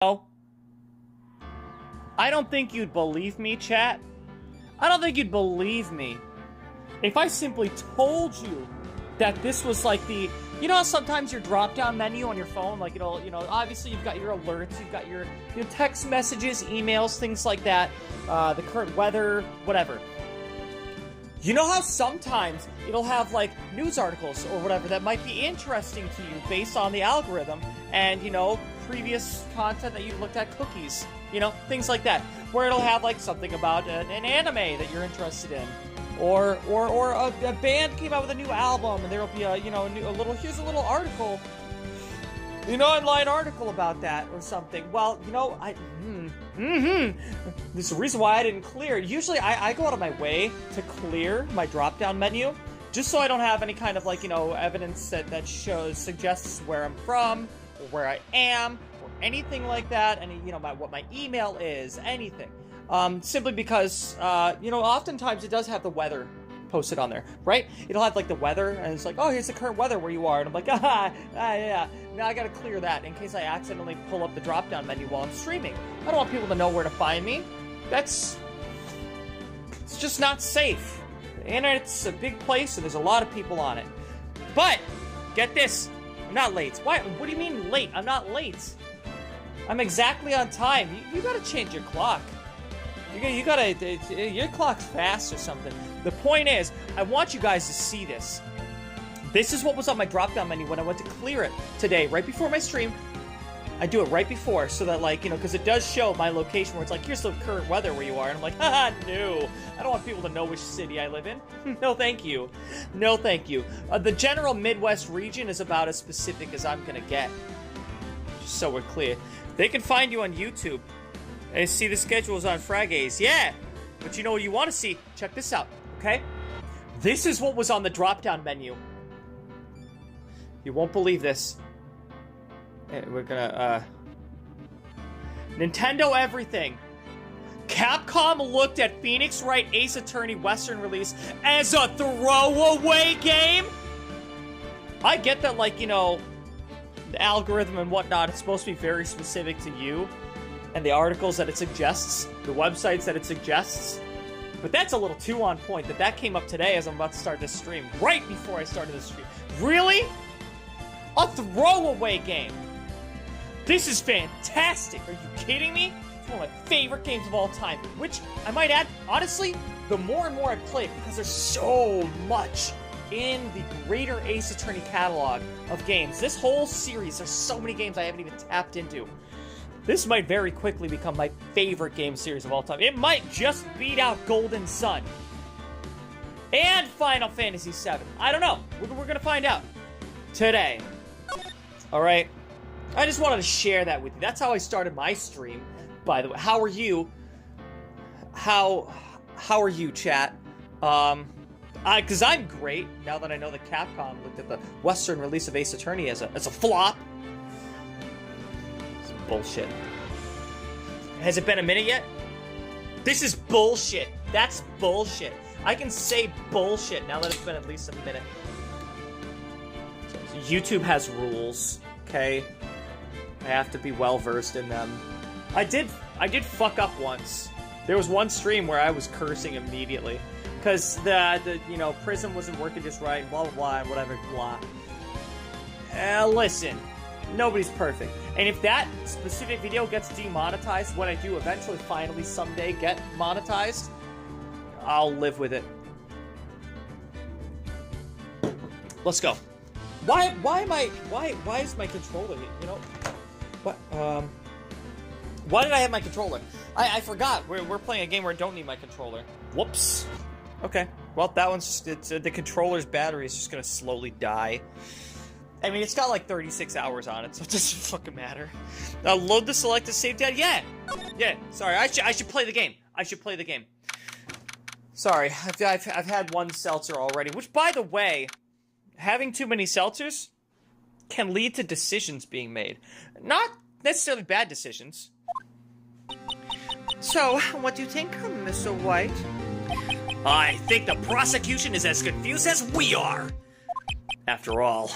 Oh. I don't think you'd believe me, chat. I don't think you'd believe me if I simply told you that this was like the... You know how sometimes your drop-down menu on your phone, like, obviously you've got your alerts, you've got your text messages, emails, things like that, the current weather, whatever. You know how sometimes it'll have, like, news articles or whatever that might be interesting to you based on the algorithm and, previous content that you've looked at, cookies, things like that, where it'll have, like, something about an anime that you're interested in. Or a band came out with a new album, and there'll be here's a little article, online article about that or something. Well, this is the reason why I didn't clear. Usually I go out of my way to clear my drop-down menu, just so I don't have any kind of, evidence that suggests where I'm from, or where I am, or anything like that, any, what my email is, anything. Simply because, oftentimes it does have the weather posted on there, right? It'll have, the weather, and it's like, oh, here's the current weather where you are, and I'm like, yeah, now I gotta clear that in case I accidentally pull up the drop-down menu while I'm streaming. I don't want people to know where to find me. It's just not safe. The internet's a big place, and there's a lot of people on it. But, get this, I'm not late. What do you mean late? I'm not late. I'm exactly on time. You gotta change your clock. You gotta, your clock's fast or something. The point is, I want you guys to see this. This is what was on my drop-down menu when I went to clear it today, right before my stream. I do it right before, so that, because it does show my location where it's like, here's the current weather where you are, and I'm like, haha, no. I don't want people to know which city I live in. No, thank you. No, thank you. The general Midwest region is about as specific as I'm gonna get. Just so we're clear. They can find you on YouTube. And see the schedules on Fragaze. Yeah! But you know what you want to see? Check this out, okay? This is what was on the drop-down menu. You won't believe this. And we're gonna, Nintendo everything. Capcom looked at Phoenix Wright Ace Attorney Western release as a throwaway game? I get that, the algorithm and whatnot is supposed to be very specific to you. And the articles that it suggests, the websites that it suggests. But that's a little too on point that came up today as I'm about to start this stream. Right before I started this stream. Really? A throwaway game. This is fantastic. Are you kidding me? It's one of my favorite games of all time. Which, I might add, honestly, the more and more I play it, because there's so much in the greater Ace Attorney catalog of games. This whole series, there's so many games I haven't even tapped into. This might very quickly become my favorite game series of all time. It might just beat out Golden Sun. And Final Fantasy VII. I don't know. We're gonna find out. Today. Alright? I just wanted to share that with you. That's how I started my stream, by the way. How are you? How are you, chat? Because I'm great, now that I know that Capcom looked at the Western release of Ace Attorney as a flop. Bullshit. Has it been a minute yet? This is bullshit. That's bullshit. I can say bullshit now that it's been at least a minute. So YouTube has rules, okay? I have to be well versed in them. I did fuck up once. There was one stream where I was cursing immediately because the Prism wasn't working just right, blah blah blah, and whatever blah. Listen. Nobody's perfect. And if that specific video gets demonetized, when I do eventually, finally, someday get monetized, I'll live with it. Let's go. Why is my controller, what, why did I have my controller? I forgot. We're playing a game where I don't need my controller. Whoops. Okay. Well, that one's just, the controller's battery is just gonna slowly die. I mean, it's got 36 hours on it, so it doesn't fucking matter. Load the selected save data. Yeah. Sorry, I should play the game. I should play the game. Sorry, I've had one seltzer already. Which, by the way, having too many seltzers can lead to decisions being made. Not necessarily bad decisions. So, what do you think, Mr. White? I think the prosecution is as confused as we are. After all.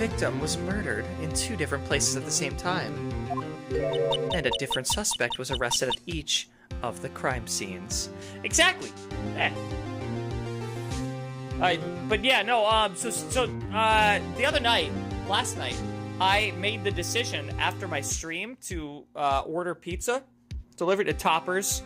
victim was murdered in 2 different places at the same time. And a different suspect was arrested at each of the crime scenes. Exactly! But yeah, no, the other night, last night, I made the decision after my stream to order pizza delivered to Toppers.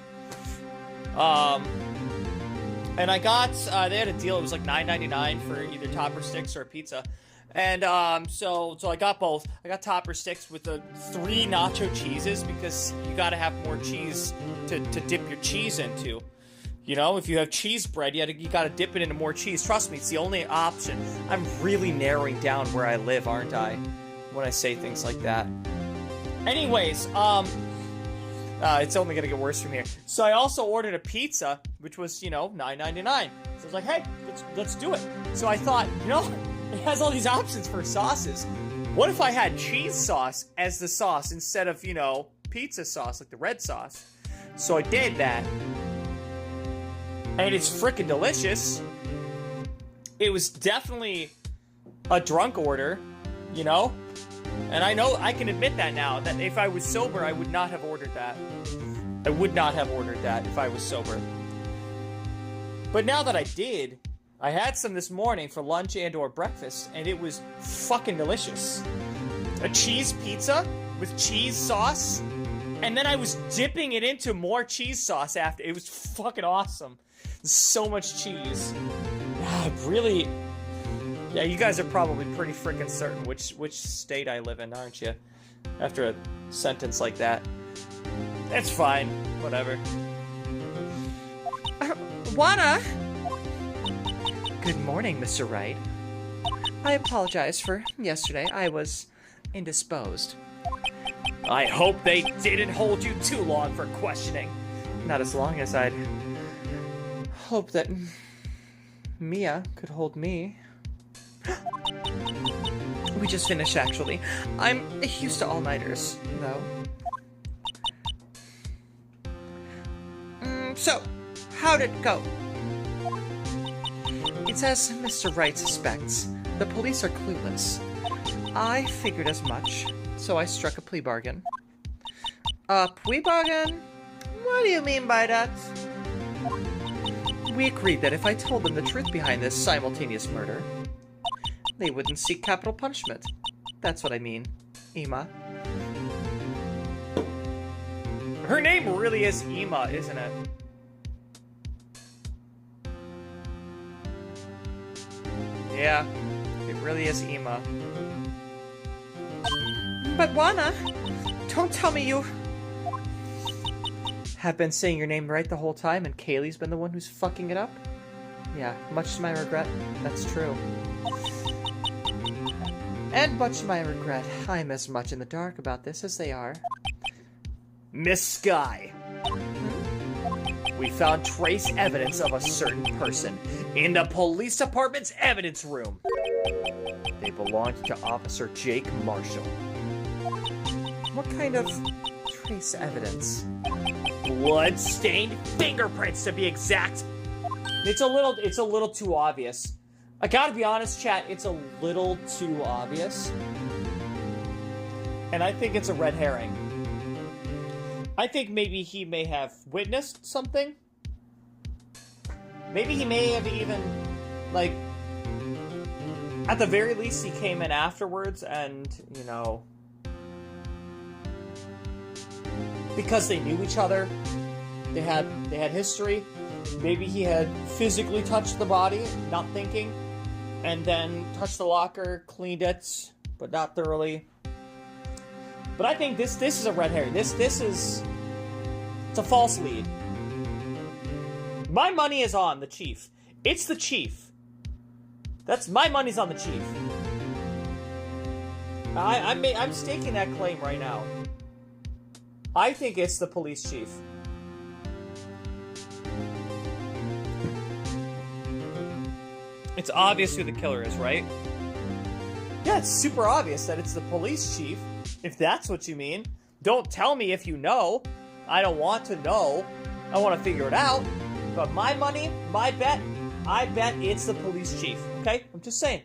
And I got, they had a deal, it was like $9.99 for either Topper sticks or a pizza. And so I got both. I got Topper sticks with the 3 nacho cheeses because you gotta have more cheese to dip your cheese into. You know, if you have cheese bread, you gotta dip it into more cheese. Trust me, it's the only option. I'm really narrowing down where I live, aren't I? When I say things like that. Anyways, it's only gonna get worse from here. So I also ordered a pizza, which was, you know, $9.99. So I was like, hey, let's do it. So I thought, you know, it has all these options for sauces. What if I had cheese sauce as the sauce instead of, you know, pizza sauce, like the red sauce? So I did that. And it's freaking delicious. It was definitely a drunk order, you know? And I know, I can admit that now, that if I was sober, I would not have ordered that. I would not have ordered that if I was sober. But now that I did, I had some this morning for lunch and or breakfast, and it was fucking delicious. A cheese pizza with cheese sauce, and then I was dipping it into more cheese sauce after. It was fucking awesome. So much cheese. Really... Yeah, you guys are probably pretty freaking certain which state I live in, aren't you? After a sentence like that. It's fine. Whatever. Juana! Good morning, Mr. Wright. I apologize for yesterday. I was indisposed. I hope they didn't hold you too long for questioning. Not as long as I'd hope that Mia could hold me. We just finished, actually. I'm used to all-nighters, though. So, how'd it go? It's as Mr. Wright suspects. The police are clueless. I figured as much, so I struck a plea bargain. A plea bargain? What do you mean by that? We agreed that if I told them the truth behind this simultaneous murder, they wouldn't seek capital punishment. That's what I mean, Ema. Her name really is Ema, isn't it? Yeah, it really is Ema. But Juana, don't tell me you have been saying your name right the whole time and Kayleigh's been the one who's fucking it up? Yeah, much to my regret, that's true. And much to my regret, I'm as much in the dark about this as they are. Miss Sky. We found trace evidence of a certain person in the police department's evidence room. They belonged to Officer Jake Marshall. What kind of trace evidence? Blood-stained fingerprints, to be exact. It's a little too obvious. I gotta be honest, chat, it's a little too obvious. And I think it's a red herring. I think maybe he may have witnessed something. Maybe he may have even, like, at the very least he came in afterwards and, you know, because they knew each other, they had history, maybe he had physically touched the body, not thinking, and then touched the locker, cleaned it, but not thoroughly. But I think this is a red herring. This is... It's a false lead. My money is on the Chief. It's the Chief. My money's on the Chief. I'm staking that claim right now. I think it's the police chief. It's obvious who the killer is, right? Yeah, it's super obvious that it's the police chief, if that's what you mean. Don't tell me if you know. I don't want to know. I want to figure it out. But my money, my bet, I bet it's the police chief. Okay? I'm just saying.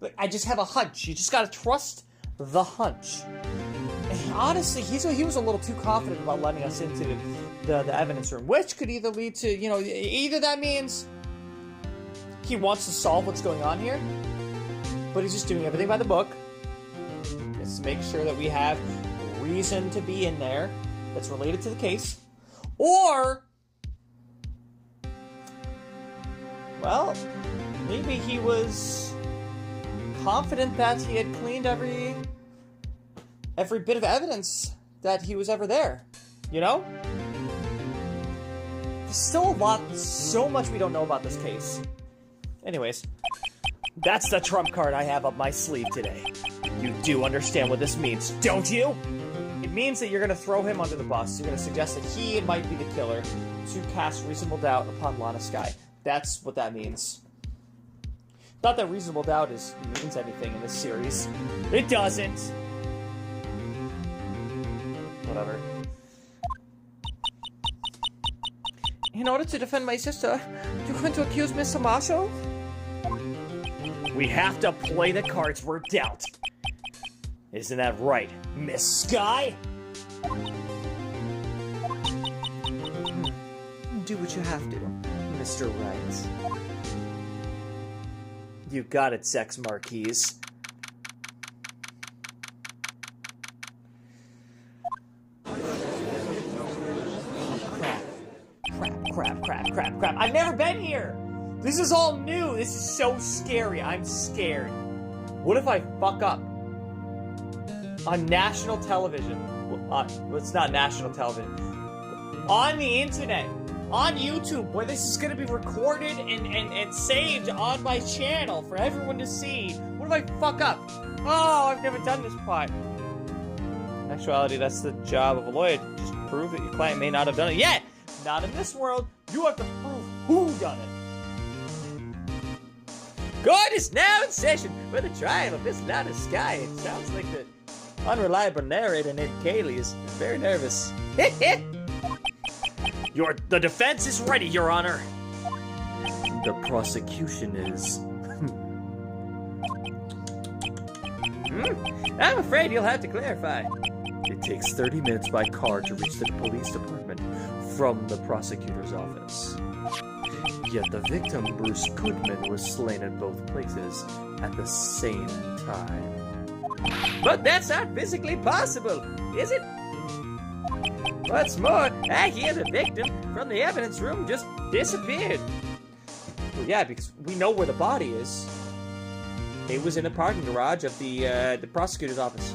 but I just have a hunch. You just gotta trust the hunch. And honestly, he was a little too confident about letting us into the evidence room, which could either lead to, you know, either that means he wants to solve what's going on here, but he's just doing everything by the book. Just to make sure that we have reason to be in there that's related to the case. Or, well, maybe he was confident that he had cleaned every bit of evidence that he was ever there, you know? There's still so much we don't know about this case. Anyways, that's the trump card I have up my sleeve today. You do understand what this means, don't you? It means that you're gonna throw him under the bus. You're gonna suggest that he might be the killer to cast reasonable doubt upon Lana Skye. That's what that means. Not that reasonable doubt means anything in this series. It doesn't. Whatever. In order to defend my sister, you're going to accuse Mr. Marshall? We have to play the cards we're dealt. Isn't that right, Miss Skye? Do what you have to, Mr. Wright. You got it, Sex Marquise. Crap. I've never been here! This is all new. This is so scary. I'm scared. What if I fuck up? On national television. Well, it's not national television. On the internet. On YouTube, where this is going to be recorded and saved on my channel for everyone to see. What if I fuck up? Oh, I've never done this part. In actuality, that's the job of a lawyer. Just prove that your client may not have done it yet. Not in this world. You have to prove who done it. Court is now in session for the trial of Miss Lana Skye. It sounds like the unreliable narrator named Kayleigh is very nervous. The defense is ready, Your Honor. The prosecution is... I'm afraid you'll have to clarify. It takes 30 minutes by car to reach the police department from the prosecutor's office. Yet the victim, Bruce Goodman, was slain at both places at the same time. But that's not physically possible, is it? What's more, I hear the victim from the evidence room just disappeared. Well, yeah, because we know where the body is. It was in the parking garage of the prosecutor's office.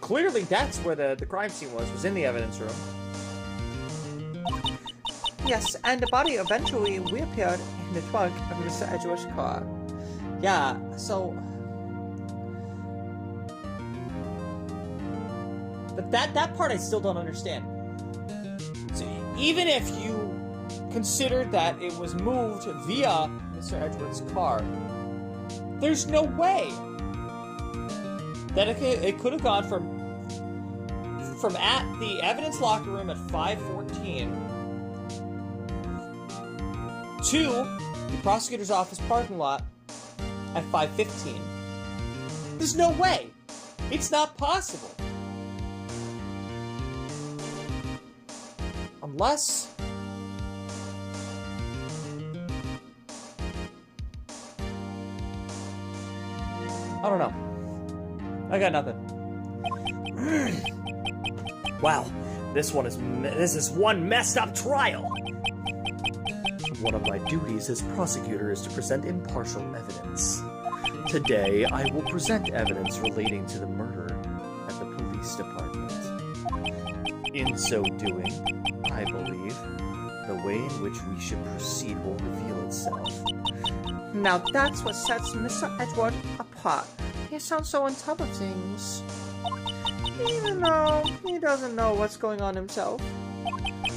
Clearly, that's where the crime scene was in the evidence room. Yes, and the body eventually reappeared in the trunk of Mr. Edgeworth's car. Yeah, so... But that part I still don't understand. So even if you considered that it was moved via Mr. Edgeworth's car, there's no way that it could have gone from at the evidence locker room at 5:14 to the prosecutor's office parking lot at 5:15. There's no way. It's not possible. Unless... I don't know. I got nothing. Wow, this is one messed up trial. One of my duties as prosecutor is to present impartial evidence. Today, I will present evidence relating to the murder at the police department. In so doing, I believe, the way in which we should proceed will reveal itself. Now that's what sets Mr. Edgeworth apart. He sounds so on top of things. Even though he doesn't know what's going on himself.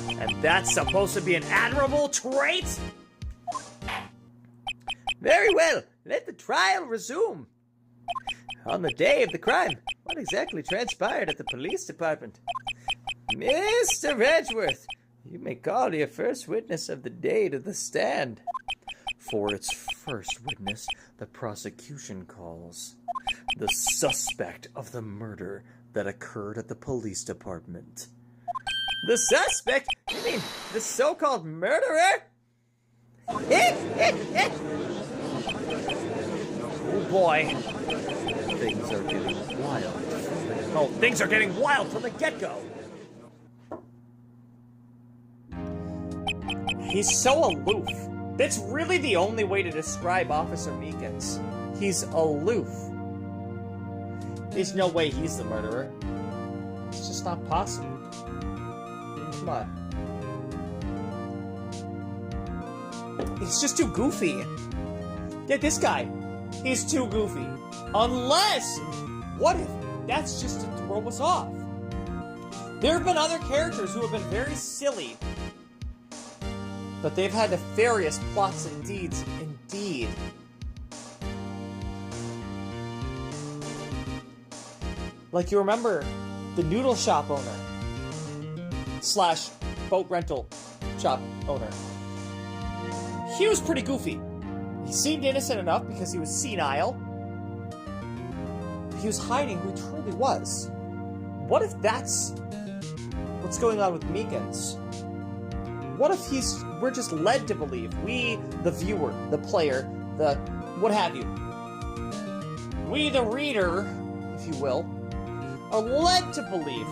And that's supposed to be an admirable trait? Very well, let the trial resume. On the day of the crime, what exactly transpired at the police department? Mr. Edgeworth, you may call your first witness of the day to the stand. For its first witness the prosecution calls. The suspect of the murder that occurred at the police department. The suspect? You mean the so-called murderer? Oh boy. Things are getting wild. Oh, things are getting wild from the get-go. He's so aloof. That's really the only way to describe Officer Meekins. He's aloof. There's no way he's the murderer. It's just not possible. Come on. He's just too goofy. Yeah, this guy. He's too goofy. Unless, what if that's just to throw us off? There have been other characters who have been very silly, but they've had nefarious plots and deeds indeed. Like, you remember the noodle shop owner / boat rental shop owner. He was pretty goofy. He seemed innocent enough because he was senile. But he was hiding who he truly was. What if that's what's going on with Meekins? What if we're just led to believe, we, the viewer, the player, the what have you, we, the reader, if you will, are led to believe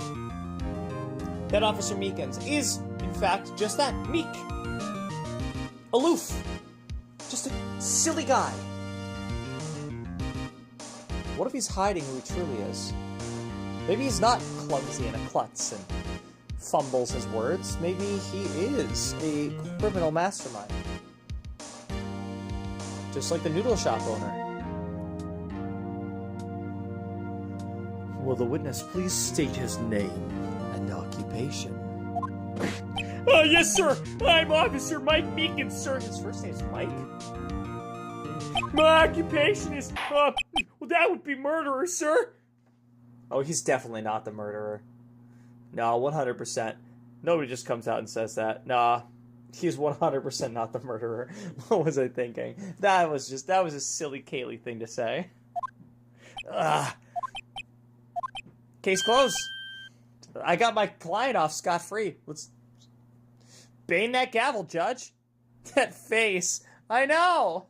that Officer Meekins is, in fact, just that, meek, aloof, just a silly guy. What if he's hiding who he truly is? Maybe he's not clumsy and a klutz and fumbles his words. Maybe he is a criminal mastermind. Just like the noodle shop owner. Will the witness please state his name and occupation? Yes, sir. I'm Officer Mike Meekins, sir. His first name's Mike. My occupation is, well, that would be murderer, sir. Oh, he's definitely not the murderer. No, 100%. Nobody just comes out and says that. Nah, he's 100% not the murderer. What was I thinking? That was a silly Kayleigh thing to say. Case closed. I got my client off scot-free. Let's bang that gavel, Judge. That face. I know.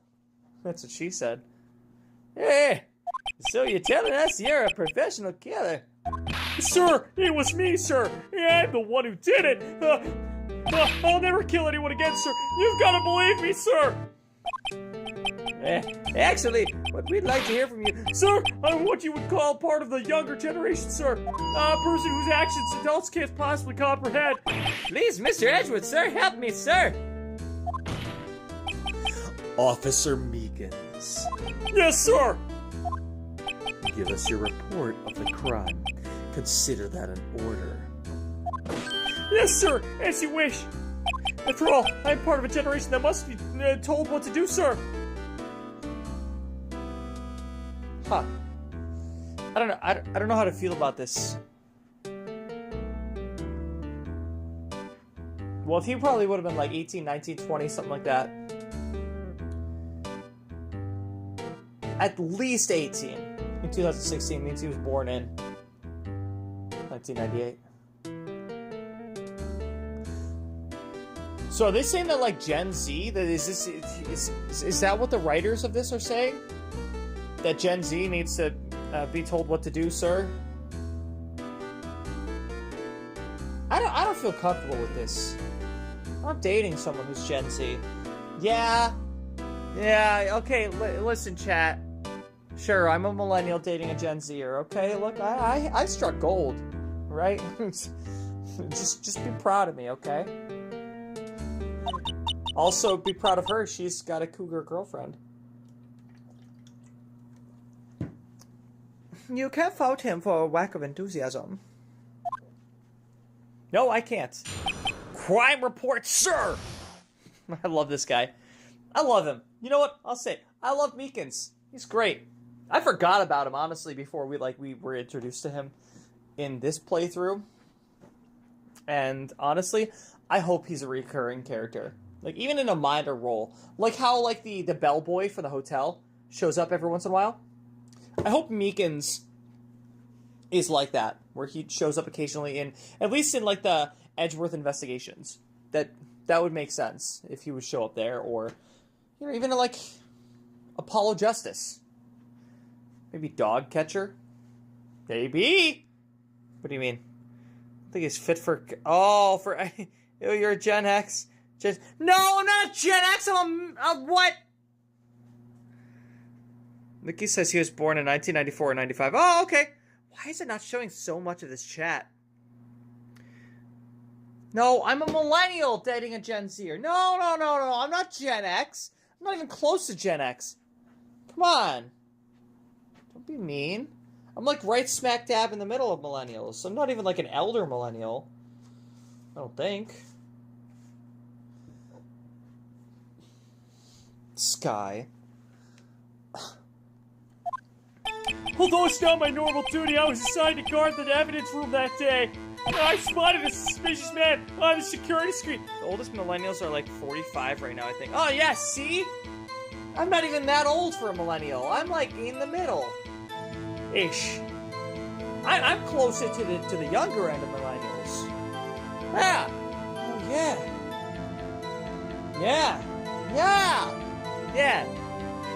That's what she said. Hey, so you're telling us you're a professional killer? Sir, it was me, sir. I'm the one who did it. I'll never kill anyone again, sir. You've got to believe me, sir. Actually, what we'd like to hear from you, sir, I'm what you would call part of the younger generation, sir. A person whose actions adults can't possibly comprehend. Please, Mr. Edgewood, sir, help me, sir. Officer Meekins. Yes, sir. Give us your report of the crime. Consider that an order. Yes, sir, as you wish. After all, I'm part of a generation that must be told what to do, sir. Huh. I don't know. I don't know how to feel about this. Well, he probably would have been like 18, 19, 20, something like that. At least 18. In 2016 means he was born in 1998. So are they saying that, like, Gen Z, that is that what the writers of this are saying? That Gen Z needs to be told what to do, sir? I don't feel comfortable with this. I'm dating someone who's Gen Z. Yeah, okay, listen, chat. Sure, I'm a millennial dating a Gen Zer, okay? Look, I struck gold, right? just be proud of me, okay? Also, be proud of her. She's got a cougar girlfriend. You can't fault him for a lack of enthusiasm. No, I can't. Crime report, sir! I love this guy. I love him. You know what? I'll say it. I love Meekins. He's great. I forgot about him, honestly, before we were introduced to him in this playthrough. And honestly, I hope he's a recurring character. Like, even in a minor role. Like how, like, the bellboy for the hotel shows up every once in a while. I hope Meekins is like that, where he shows up occasionally in, at least in, like, the Edgeworth investigations. That would make sense if he would show up there, or, you know, even like Apollo Justice. Maybe Dog Catcher? Maybe! What do you mean? I think he's fit for... Oh, for... You're a Gen X. No, I'm not a Gen X! I'm a what? Nikki says he was born in 1994 or 95. Oh, okay. Why is it not showing so much of this chat? No, I'm a millennial dating a Gen Zer. No, I'm not Gen X. I'm not even close to Gen X. Come on. Don't be mean. I'm like right smack dab in the middle of millennials. So I'm not even like an elder millennial. I don't think. Sky. Although it's not my normal duty, I was assigned to guard the evidence room that day. I spotted a suspicious man on the security screen. The oldest millennials are like 45 right now, I think. Oh, yeah, see? I'm not even that old for a millennial. I'm like in the middle. Ish. I'm closer to the younger end of millennials. Yeah. Oh, yeah. Yeah.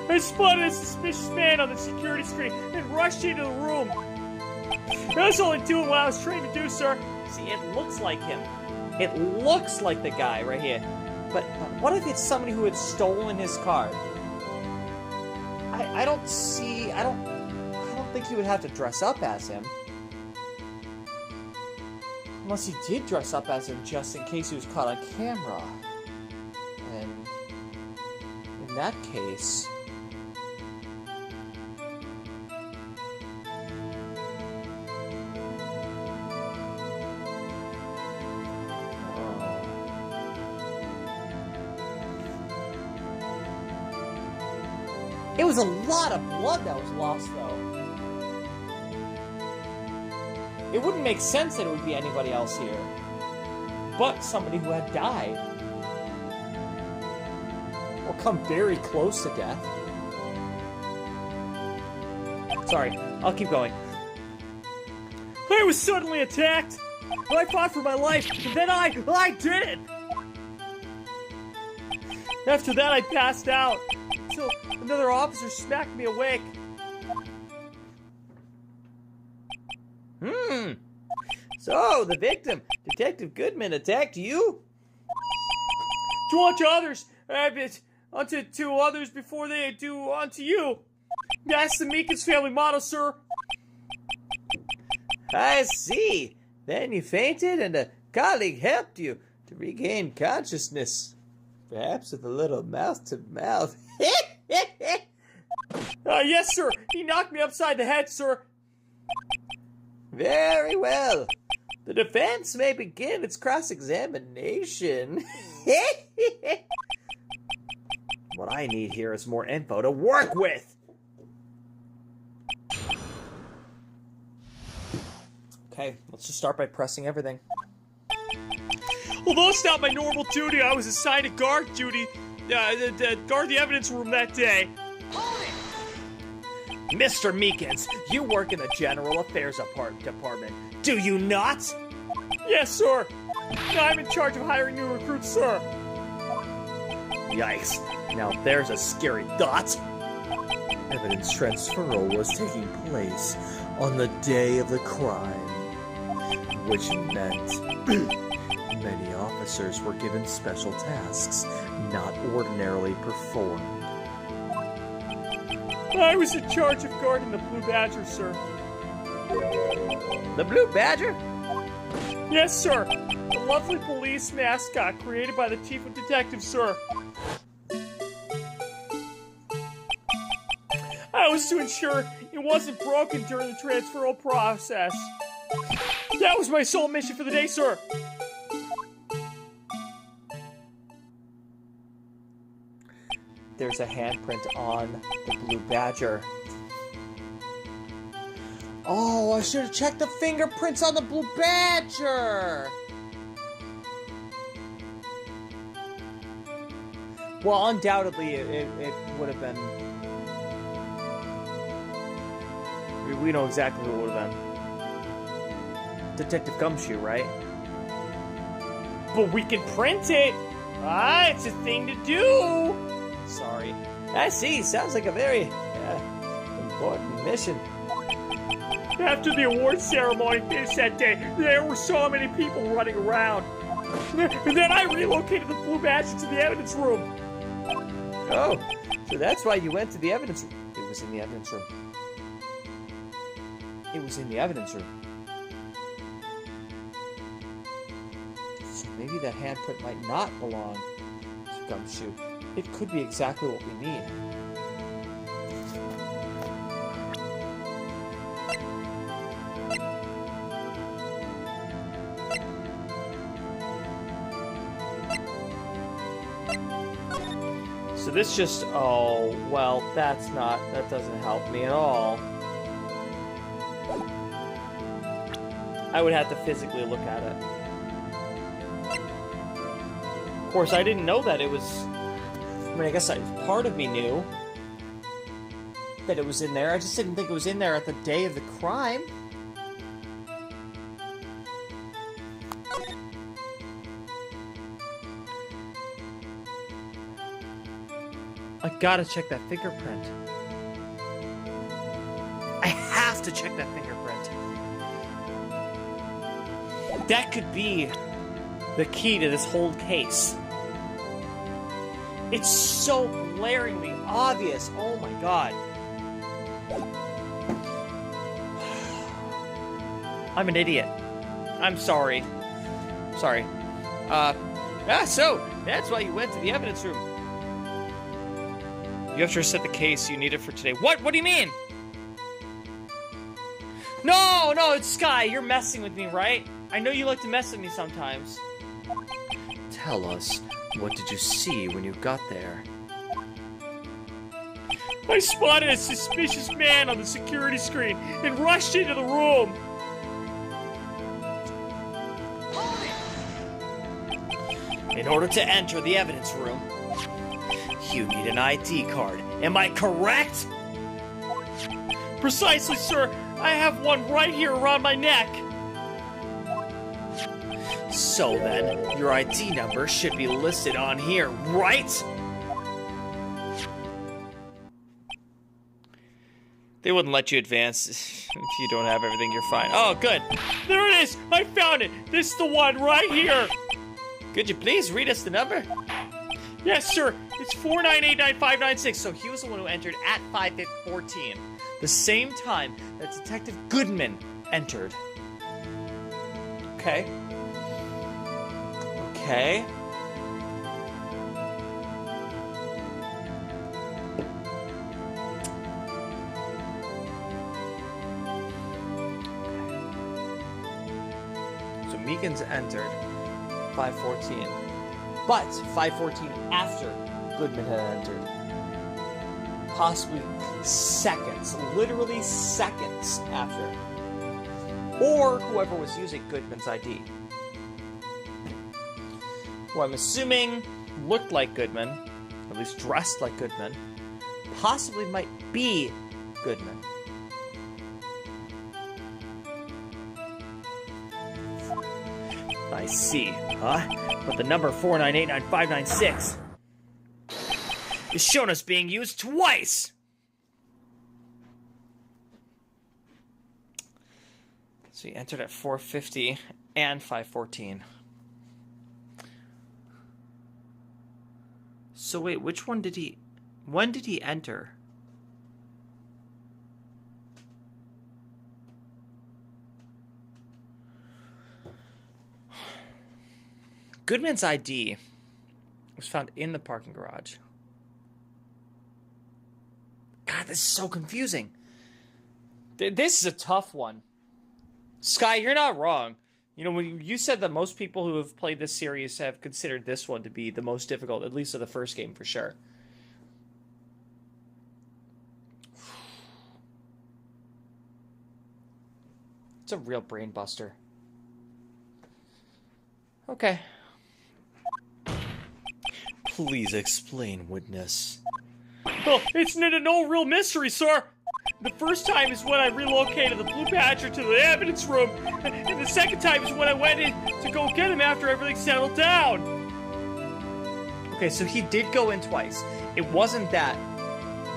I spotted a suspicious man on the security screen and rushed into the room. I was only doing what I was trained to do, sir. See, it looks like him. It looks like the guy right here. But what if it's somebody who had stolen his car? I don't think he would have to dress up as him. Unless he did dress up as him just in case he was caught on camera. And in that case... It was a lot of blood that was lost, though. It wouldn't make sense that it would be anybody else here. But somebody who had died. Or come very close to death. Sorry, I'll keep going. I was suddenly attacked! I fought for my life, and then I did it! After that, I passed out. Until another officer smacked me awake. So, the victim, Detective Goodman, attacked you? Do unto others, unto others before they do unto you. That's the Meekins family motto, sir. I see. Then you fainted and a colleague helped you to regain consciousness. Perhaps with a little mouth-to-mouth. Yes, sir. He knocked me upside the head, sir. Very well. The defense may begin its cross-examination. What I need here is more info to work with. Okay, let's just start by pressing everything. Although it's not my normal duty, I was assigned to guard duty, guard the evidence room that day. Hold it! Mr. Meekins, you work in the General Affairs Department, do you not? Yes, sir. I'm in charge of hiring new recruits, sir. Yikes. Now there's a scary thought. Evidence transferal was taking place on the day of the crime, which meant many officers were given special tasks not ordinarily performed. I was in charge of guarding the Blue Badger, sir. The Blue Badger? Yes, sir. The lovely police mascot created by the chief of detectives, sir. I was to ensure it wasn't broken during the transferal process. That was my sole mission for the day, sir. There's a handprint on the Blue Badger. Oh, I should have checked the fingerprints on the Blue Badger! Well, undoubtedly, it would have been... We know exactly who it would have been. Detective Gumshoe, right? But we can print it! Ah, it's a thing to do! Sorry. I see, sounds like a very important mission. After the award ceremony finished that day, there were so many people running around. And then I relocated the blue magic to the evidence room. Oh, so that's why you went to the evidence room. It was in the evidence room. It was in the evidence room. So maybe that handprint might not belong to Gumshoe. It could be exactly what we need. So this just, oh, well, that doesn't help me at all. I would have to physically look at it. Of course, I didn't know that it was, I mean, I guess part of me knew that it was in there. I just didn't think it was in there at the day of the crime. I gotta check that fingerprint. I have to check that fingerprint. That could be the key to this whole case. It's so glaringly obvious. Oh my god. I'm an idiot. I'm sorry. Sorry. So, that's why you went to the evidence room. You have to reset the case. You need it for today. What? What do you mean? No, it's Sky. You're messing with me, right? I know you like to mess with me sometimes. Tell us, what did you see when you got there? I spotted a suspicious man on the security screen and rushed into the room. In order to enter the evidence room, you need an ID card. Am I correct? Precisely, sir. I have one right here around my neck. So then, your ID number should be listed on here, right? They wouldn't let you advance if you don't have everything. You're fine. Oh, good. There it is. I found it. This is the one right here. Could you please read us the number? Yes, sir. It's 4989596. So he was the one who entered at 5:14, the same time that Detective Goodman entered. Okay. Okay. So MEEKINS entered 5:14. But 5:14 after Goodman had entered. Possibly seconds, literally seconds after. Or whoever was using Goodman's ID. Who I'm assuming looked like Goodman, at least dressed like Goodman, possibly might be Goodman. I see, huh? But the number 4989596 is shown as being used twice! So he entered at 4:50 and 5:14. So wait, which one did he... When did he enter? Goodman's ID was found in the parking garage. God, this is so confusing. This is a tough one. Sky, you're not wrong. You know, when you said that most people who have played this series have considered this one to be the most difficult, at least of the first game for sure. It's a real brain buster. Okay. Please explain, witness. Oh, it's no real mystery, sir. The first time is when I relocated the Blue Badger to the evidence room, and the second time is when I went in to go get him after everything settled down. Okay, so he did go in twice. It wasn't that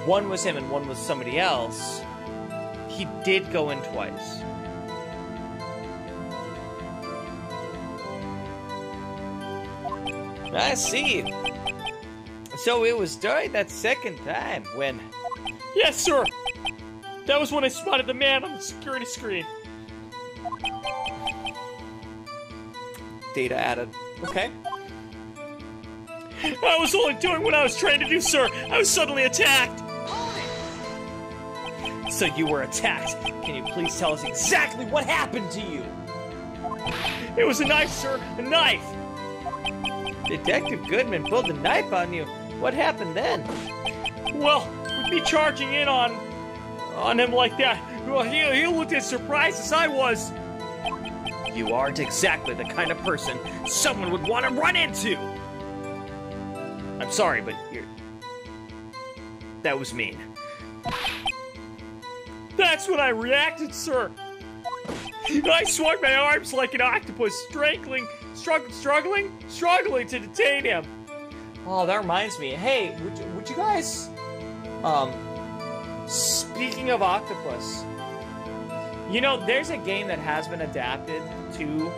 one was him and one was somebody else. He did go in twice. I see. So it was during that second time when... Yes, sir. That was when I spotted the man on the security screen. Data added. Okay. I was only doing what I was trying to do, sir. I was suddenly attacked. So you were attacked. Can you please tell us exactly what happened to you? It was a knife, sir. A knife. Detective Goodman pulled a knife on you. What happened then? Well, with me charging in on him like that, well, he looked as surprised as I was. You aren't exactly the kind of person someone would want to run into. I'm sorry, but that was mean. That's when I reacted, sir. I swung my arms like an octopus, struggling to detain him. Oh, that reminds me. Hey, would you guys, speaking of octopus, you know, there's a game that has been adapted to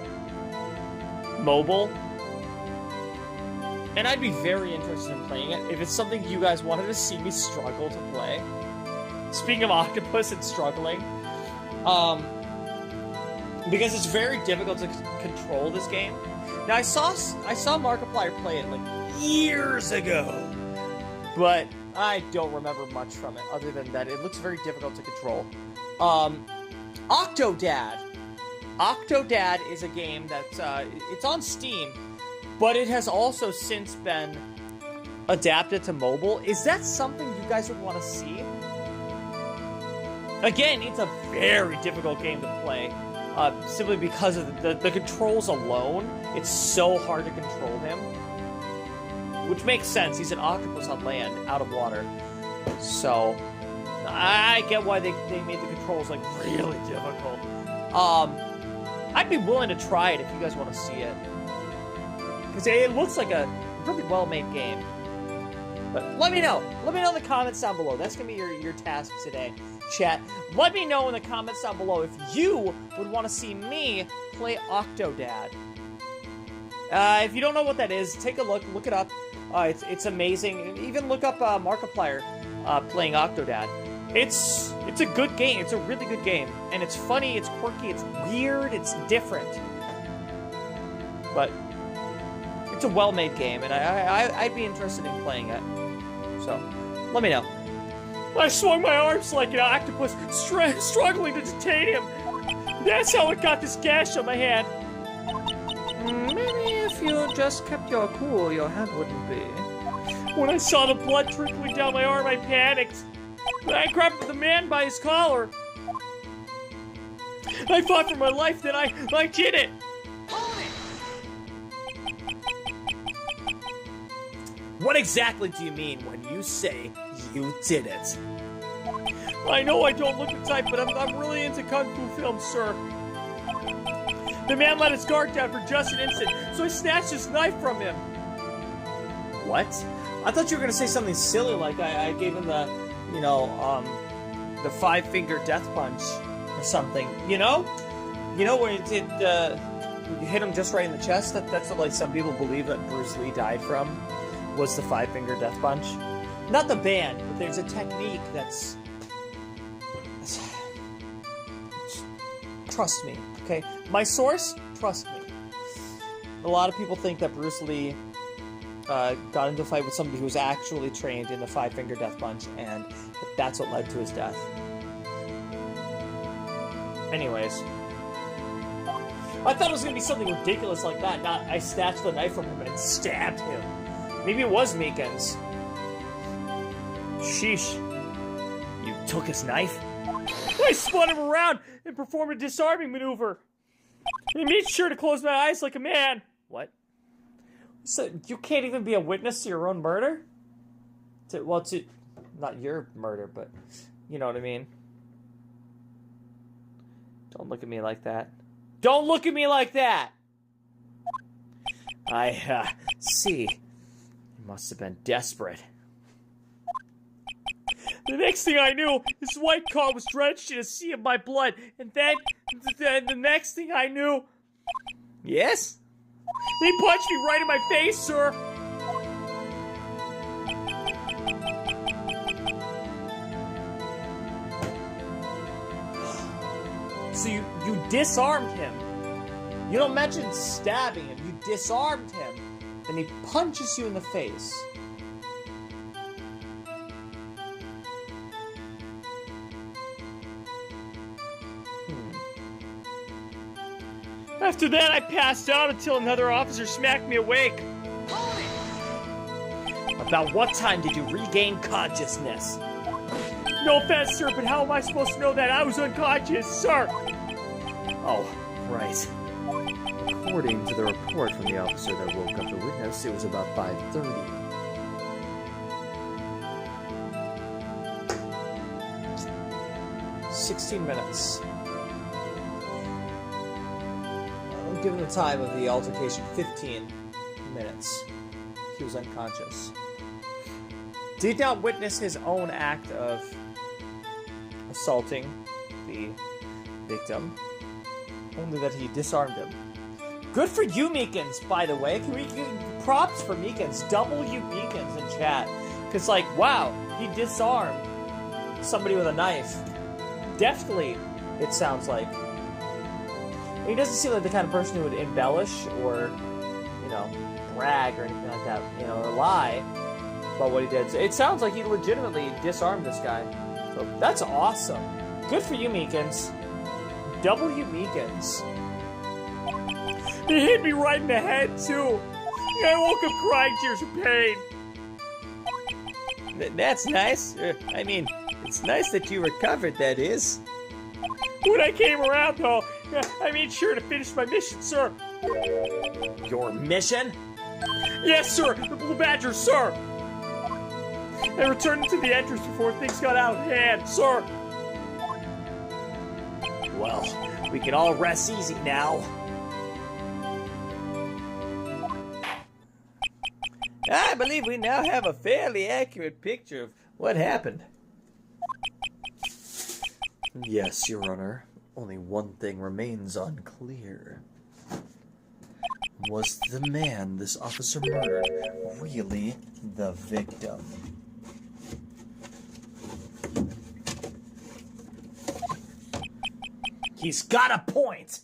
mobile, and I'd be very interested in playing it if it's something you guys wanted to see me struggle to play. Speaking of octopus and struggling, because it's very difficult to control this game. Now, I saw Markiplier play it like years ago, but I don't remember much from it other than that it looks very difficult to control. Octodad. Octodad is a game that's it's on Steam, but it has also since been adapted to mobile. Is that something you guys would want to see? Again, it's a very difficult game to play, simply because of the controls alone. It's so hard to control him. Which makes sense, he's an octopus on land, out of water. So, I get why they made the controls, like, really difficult. I'd be willing to try it if you guys want to see it. Because it looks like a really well-made game. But let me know. Let me know in the comments down below. That's going to be your task today, chat. Let me know in the comments down below if you would want to see me play Octodad. If you don't know what that is, take a look. Look it up. It's amazing. Even look up Markiplier playing Octodad. It's a good game. It's a really good game. And it's funny, it's quirky, it's weird, it's different. But it's a well-made game, and I'd be interested in playing it. So, let me know. I swung my arms like an octopus, struggling to detain him. That's how I got this gash on my hand. Maybe if you just kept your cool, your hand wouldn't be. When I saw the blood trickling down my arm, I panicked. I grabbed the man by his collar. I fought for my life, then I did it. What exactly do you mean when you say you did it? I know I don't look the type, but I'm really into kung fu films, sir. The man let his guard down for just an instant, so I snatched his knife from him. What? I thought you were gonna say something silly like I gave him the, you know, the 5-finger death punch or something. You know? You know when you hit him just right in the chest? That's what, like, some people believe that Bruce Lee died from, was the 5-finger death punch. Not the band, but there's a technique that's... Trust me, okay? My source, trust me. A lot of people think that Bruce Lee got into a fight with somebody who was actually trained in the 5-finger death punch, and that's what led to his death. Anyways. I thought it was going to be something ridiculous like that, not I snatched the knife from him and stabbed him. Maybe it was MEEKINS. Sheesh. You took his knife? I spun him around and performed a disarming maneuver. I made sure to close my eyes like a man. What? So you can't even be a witness to your own murder? Not your murder, but you know what I mean. Don't look at me like that. Don't look at me like that! I, see. You must have been desperate. The next thing I knew, his white coat was drenched in a sea of my blood. And then the next thing I knew... Yes? He punched me right in my face, sir! So you disarmed him. You don't mention stabbing him. You disarmed him. Then he punches you in the face. After that, I passed out until another officer smacked me awake. About what time did you regain consciousness? No offense, sir, but how am I supposed to know that I was unconscious, sir? Oh, right. According to the report from the officer that woke up the witness, it was about 5:30. "16 minutes. Given the time of the altercation, 15 minutes. He was unconscious. Did not witness his own act of assaulting the victim, only that he disarmed him. Good for you, Meekins, by the way. Can we give props for Meekins? W Meekins in chat. Because, like, wow, he disarmed somebody with a knife. Deftly, it sounds like. He doesn't seem like the kind of person who would embellish or, you know, brag or anything like that, you know, or lie about what he did. So it sounds like he legitimately disarmed this guy. So that's awesome. Good for you, Meekins. W Meekins. He hit me right in the head, too. I woke up crying tears of pain. That's nice. I mean, it's nice that you recovered, that is. When I came around, though, I made sure to finish my mission, sir. Your mission? Yes, sir. The Blue Badger, sir. I returned to the entrance before things got out of hand, sir. Well, we can all rest easy now. I believe we now have a fairly accurate picture of what happened. Yes, Your Honor. Only one thing remains unclear. Was the man this officer murdered really the victim? He's got a point.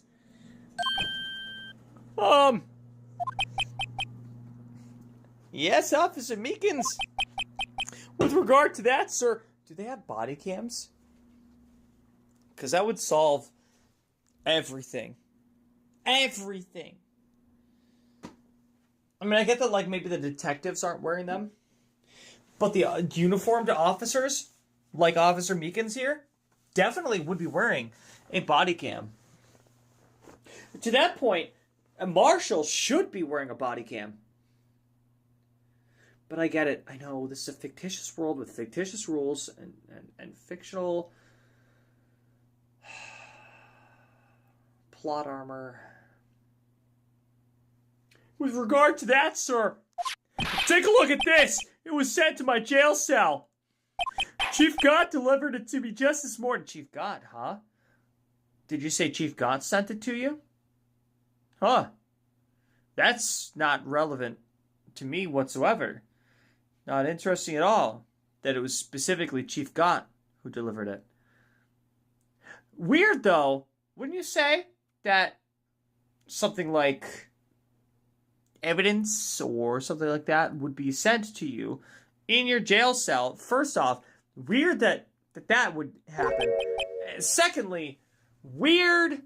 Yes, Officer Meekins. With regard to that, sir, Do they have body cams? Because that would solve everything. Everything. I mean, I get that, like, maybe the detectives aren't wearing them. But the uniformed officers, like Officer Meekins here, definitely would be wearing a body cam. To that point, a marshal should be wearing a body cam. But I get it. I know this is a fictitious world with fictitious rules and fictional plot armor. with regard to that, sir, take a look at this. It was sent to my jail cell. Chief Gott delivered it to me just this morning. Chief Gott, huh? Did you say Chief Gott sent it to you? Huh. That's not relevant to me whatsoever. Not interesting at all that it was specifically Chief Gott who delivered it. Weird, though, wouldn't you say, that something like evidence or something like that would be sent to you in your jail cell? First off, weird that would happen. Secondly, weird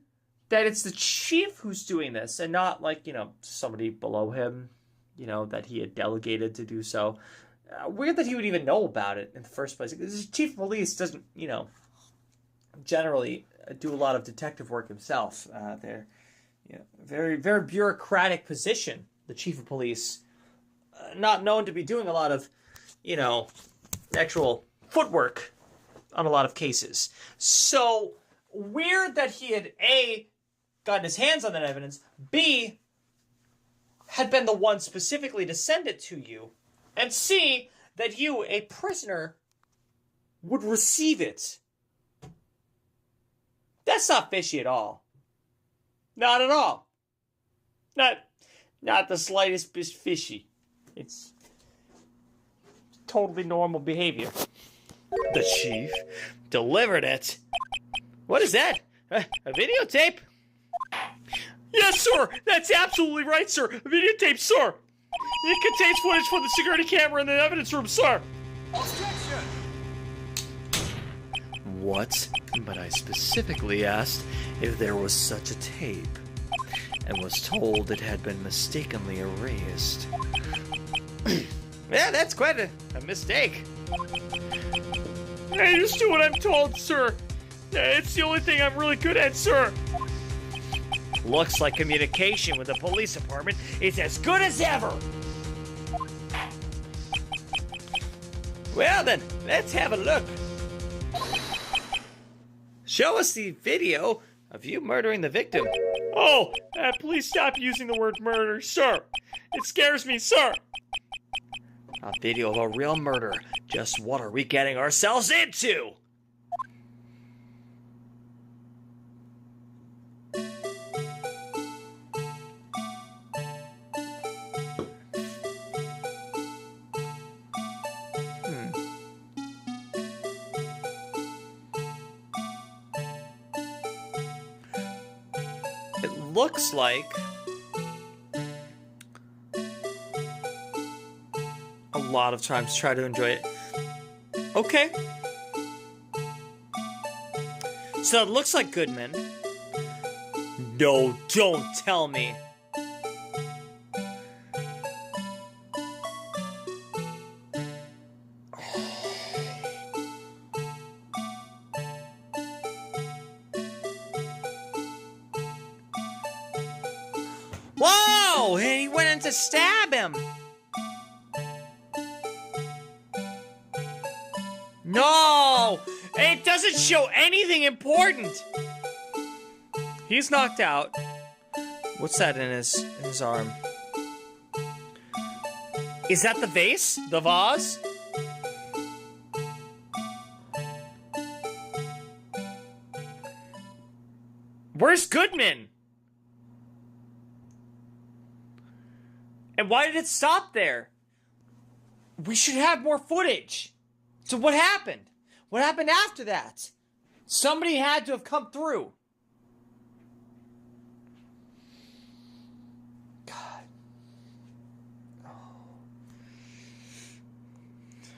that it's the chief who's doing this and not, like, somebody below him, that he had delegated to do so. Weird that he would even know about it in the first place. Because the chief of police doesn't, generally do a lot of detective work himself. They're, very, very bureaucratic position, the chief of police not known to be doing a lot of, you know, actual footwork on a lot of cases. So, weird that he had, A, gotten his hands on that evidence, B, had been the one specifically to send it to you, and C, that you, a prisoner, would receive it. That's not fishy at all. Not at all. Not the slightest bit fishy. It's totally normal behavior. The chief delivered it. What is that? A videotape? Yes, sir! That's absolutely right, sir! A videotape, sir! It contains footage from the security camera in the evidence room, sir! What? But I specifically asked if there was such a tape, and was told it had been mistakenly erased. Yeah, that's quite a mistake. I just do what I'm told, sir. It's the only thing I'm really good at, sir. Looks like communication with the police department is as good as ever. Well then, let's have a look. Show us the video of you murdering the victim. Oh, please stop using the word murder, sir. It scares me, sir. A video of a real murder. Just what are we getting ourselves into? It looks like a lot of times try to enjoy it. Okay. So it looks like Goodman. No, don't tell me. Whoa! He went in to stab him. No! It doesn't show anything important. He's knocked out. What's that in his arm? Is that the vase? The vase? Where's Goodman? And why did it stop there? We should have more footage. So what happened? What happened after that? Somebody had to have come through. God. Oh.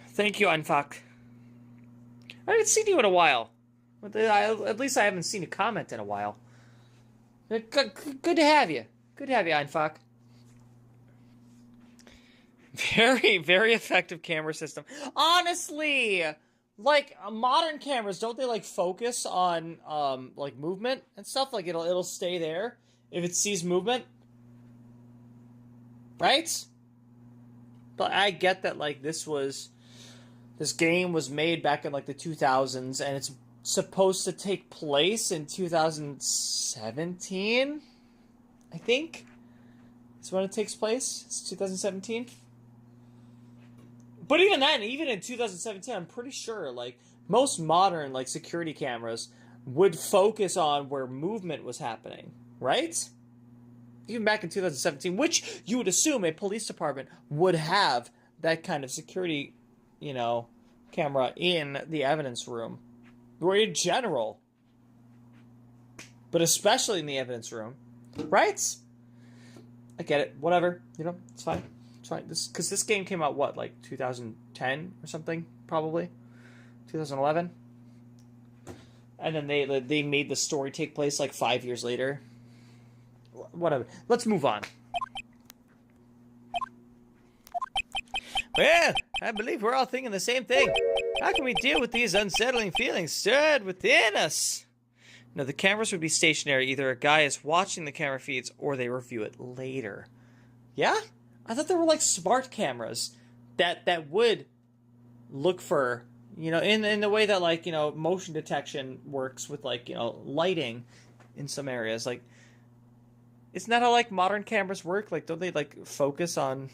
Thank you, Unfuck. I haven't seen you in a while. At least I haven't seen a comment in a while. Good to have you. Good to have you, Unfuck. Very, very effective camera system. Honestly, like modern cameras, don't they like focus on like movement and stuff? Like it'll stay there if it sees movement, right? But I get that like this game was made back in like the 2000s, and it's supposed to take place in 2017. I think is when it takes place. It's 2017. But even then, even in 2017, I'm pretty sure, like, most modern, like, security cameras would focus on where movement was happening, right? Even back in 2017, which you would assume a police department would have that kind of security, you know, camera in the evidence room. Or in general. But especially in the evidence room. Right? I get it. Whatever. You know, it's fine. Because this game came out, what, like 2010 or something, probably? 2011? And then they made the story take place like 5 years later. Whatever. Let's move on. Well, I believe we're all thinking the same thing. How can we deal with these unsettling feelings stirred within us? No, the cameras would be stationary. Either a guy is watching the camera feeds or they review it later. Yeah? I thought there were like smart cameras that would look for, you know, in the way that, like, you know, motion detection works with, like, you know, lighting in some areas. Like, isn't that how, like, modern cameras work? Like, don't they, like, focus on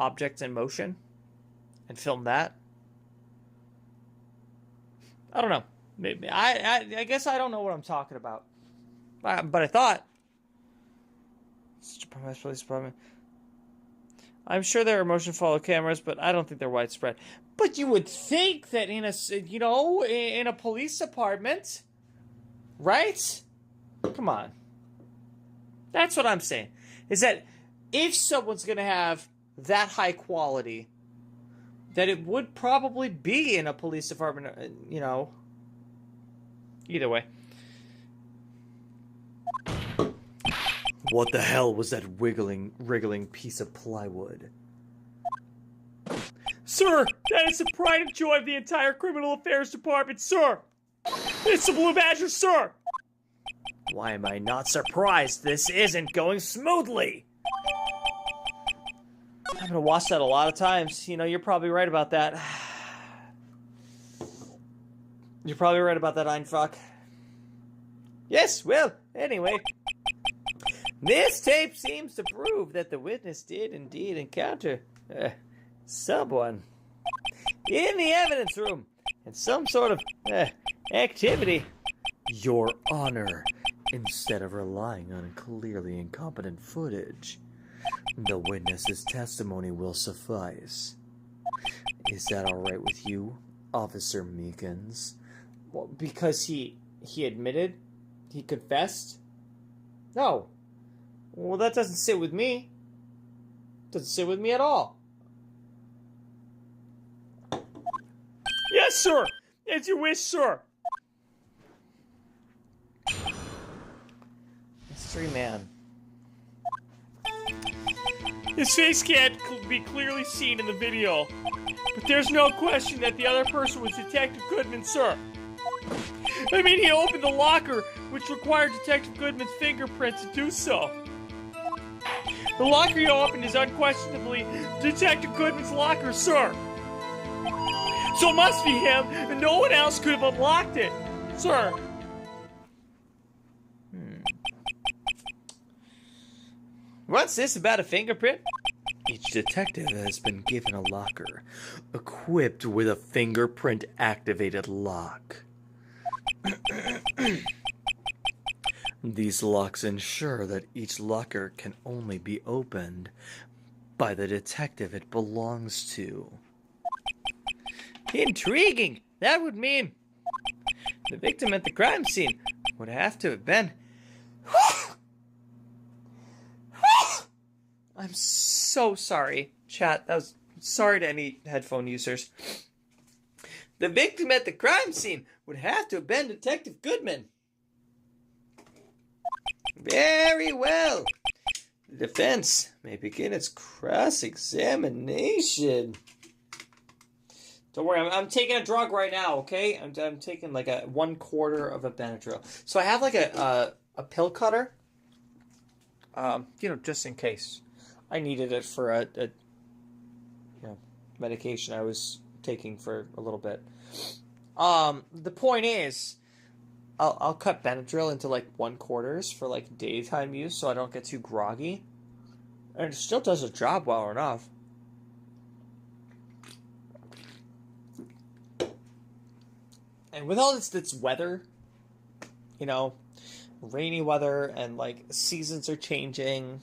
objects in motion and film that? I don't know. Maybe I guess I don't know what I'm talking about. But I thought, police department. I'm sure there are motion follow cameras, but I don't think they're widespread. But you would think that in a, you know, in a police department, right? Come on. That's what I'm saying. Is that if someone's going to have that high quality, that it would probably be in a police department, you know. Either way. What the hell was that wriggling piece of plywood? Sir, that is the pride and joy of the entire criminal affairs department, sir. It's the Blue Badger, sir. Why am I not surprised this isn't going smoothly? I'm gonna watch that a lot of times. You know, you're probably right about that. You're probably right about that, Einfuck. Yes, well, anyway. This tape seems to prove that the witness did indeed encounter someone in the evidence room and some sort of activity. Your Honor, instead of relying on clearly incompetent footage, the witness's testimony will suffice. Is that all right with you, Officer Meekins? Well, because he admitted? He confessed? No. Well, that doesn't sit with me. Doesn't sit with me at all. Yes, sir. As you wish, sir. Mystery man. His face can't be clearly seen in the video, but there's no question that the other person was Detective Goodman, sir. I mean, he opened the locker, which required Detective Goodman's fingerprint to do so. The locker you opened is unquestionably Detective Goodman's locker, sir. So it must be him, and no one else could have unlocked it, sir. What's this about a fingerprint? Each detective has been given a locker equipped with a fingerprint-activated lock. These locks ensure that each locker can only be opened by the detective it belongs to. Intriguing! That would mean the victim at the crime scene would have to have been... I'm so sorry, chat. That was sorry to any headphone users. The victim at the crime scene would have to have been Detective Goodman. Very well. The defense may begin its cross-examination. Don't worry, I'm taking a drug right now, okay? I'm taking like a 1/4 of a Benadryl. So I have like a pill cutter, you know, just in case. I needed it for a you know, medication I was taking for a little bit. The point is, I'll cut Benadryl into like 1/4 for like daytime use, so I don't get too groggy, and it still does the job well enough. And with all this weather, you know, rainy weather and like seasons are changing,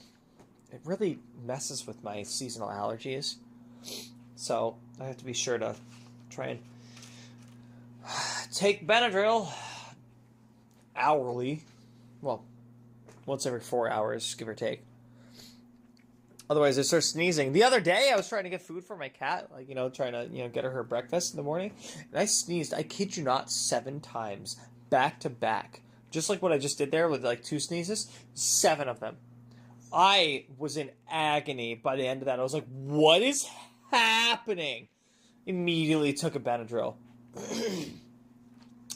it really messes with my seasonal allergies. So I have to be sure to try and take Benadryl hourly. Well, once every 4 hours, give or take. Otherwise, I start sneezing. The other day, I was trying to get food for my cat, like, you know, trying to, you know, get her breakfast in the morning. And I sneezed, I kid you not, 7 times, back to back. Just like what I just did there with, like, 2 sneezes. 7 of them. I was in agony by the end of that. I was like, what is happening? Immediately took a Benadryl.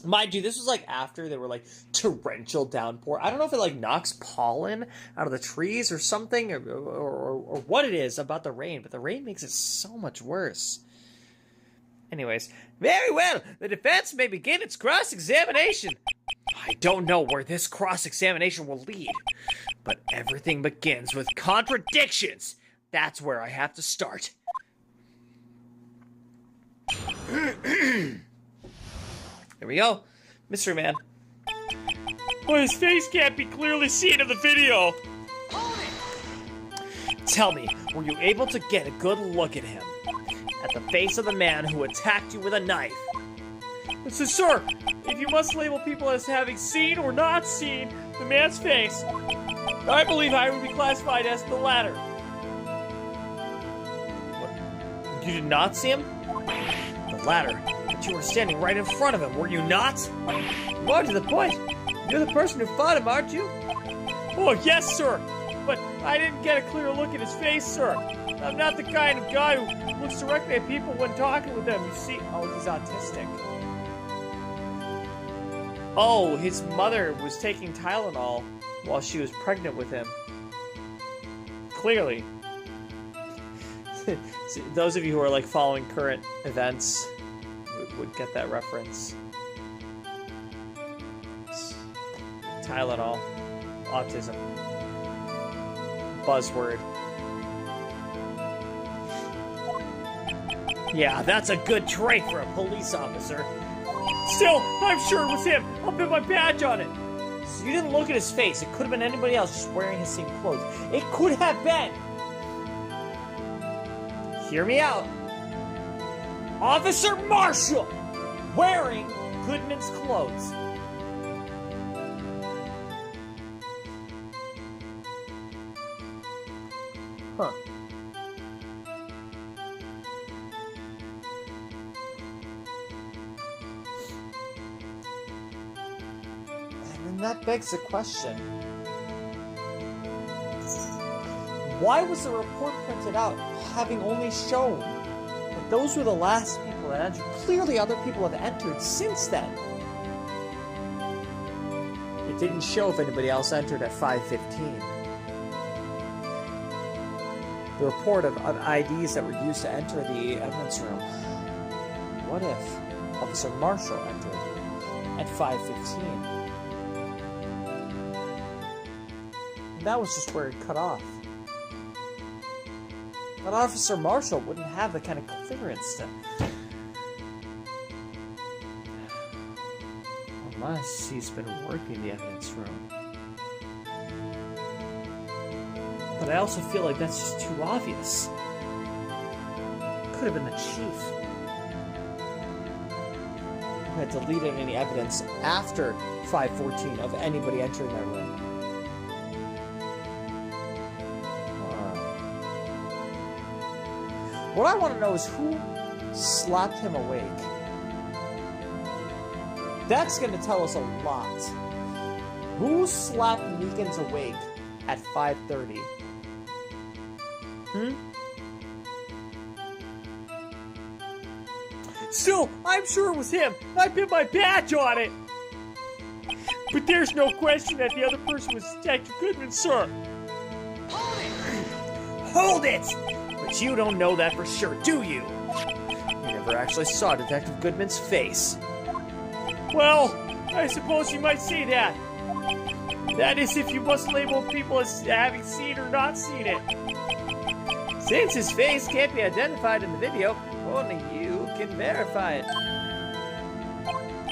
Mind you, this was like after there were like torrential downpour. I don't know if it like knocks pollen out of the trees or something, or what it is about the rain, but the rain makes it so much worse. Anyways, very well. The defense may begin its cross-examination. I don't know where this cross-examination will lead, but everything begins with contradictions. That's where I have to start. Here we go. Mystery Man. Well, his face can't be clearly seen in the video. Tell me, were you able to get a good look at him? At the face of the man who attacked you with a knife? So, sir, if you must label people as having seen or not seen the man's face, I believe I would be classified as the latter. What? You did not see him? The latter? But you were standing right in front of him, were you not? More to the point, you're the person who fought him, aren't you? Oh, yes, sir. But I didn't get a clear look at his face, sir. I'm not the kind of guy who looks directly at people when talking with them, you see. Oh, he's autistic. Oh, his mother was taking Tylenol while she was pregnant with him. Clearly. See, those of you who are like following current events would get that reference. Tylenol, autism, buzzword. Yeah, that's a good trait for a police officer. Still, I'm sure it was him. I'll put my badge on it. So you didn't look at his face. It could have been anybody else just wearing his same clothes. It could have been. Hear me out. Officer Marshall wearing Goodman's clothes. Huh. And that begs the question. Why was the report printed out having only shown that those were the last people that entered? Clearly other people have entered since then. It didn't show if anybody else entered at 5:15. The report of IDs that were used to enter the evidence room. What if Officer Marshall entered at 5:15? That was just where it cut off. But Officer Marshall wouldn't have the kind of clearance to... Unless he's been working the evidence room. But I also feel like that's just too obvious. Could have been the chief who had deleted any evidence after 5:14 of anybody entering that room. What I want to know is who slapped him awake. That's going to tell us a lot. Who slapped Meekins awake at 5:30? Still, I'm sure it was him. I put my badge on it. But there's no question that the other person was Detective Goodman, sir. Hold it! But you don't know that for sure, do you? You never actually saw Detective Goodman's face. Well, I suppose you might say that. That is if you must label people as having seen or not seen it. Since his face can't be identified in the video, only you can verify it.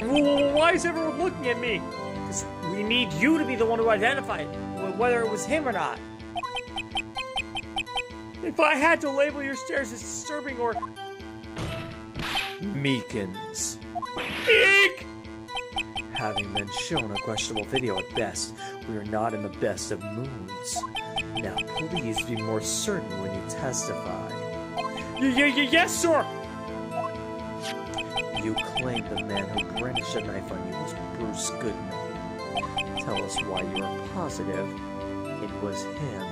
Well, why is everyone looking at me? Because we need you to be the one to identify it, whether it was him or not. If I had to label your stares as disturbing or... Meekins. Eek! Having been shown a questionable video at best, we are not in the best of moods. Now please be more certain when you testify. Yes, sir! You claim the man who brandished a knife on you was Bruce Goodman. Tell us why you are positive it was him.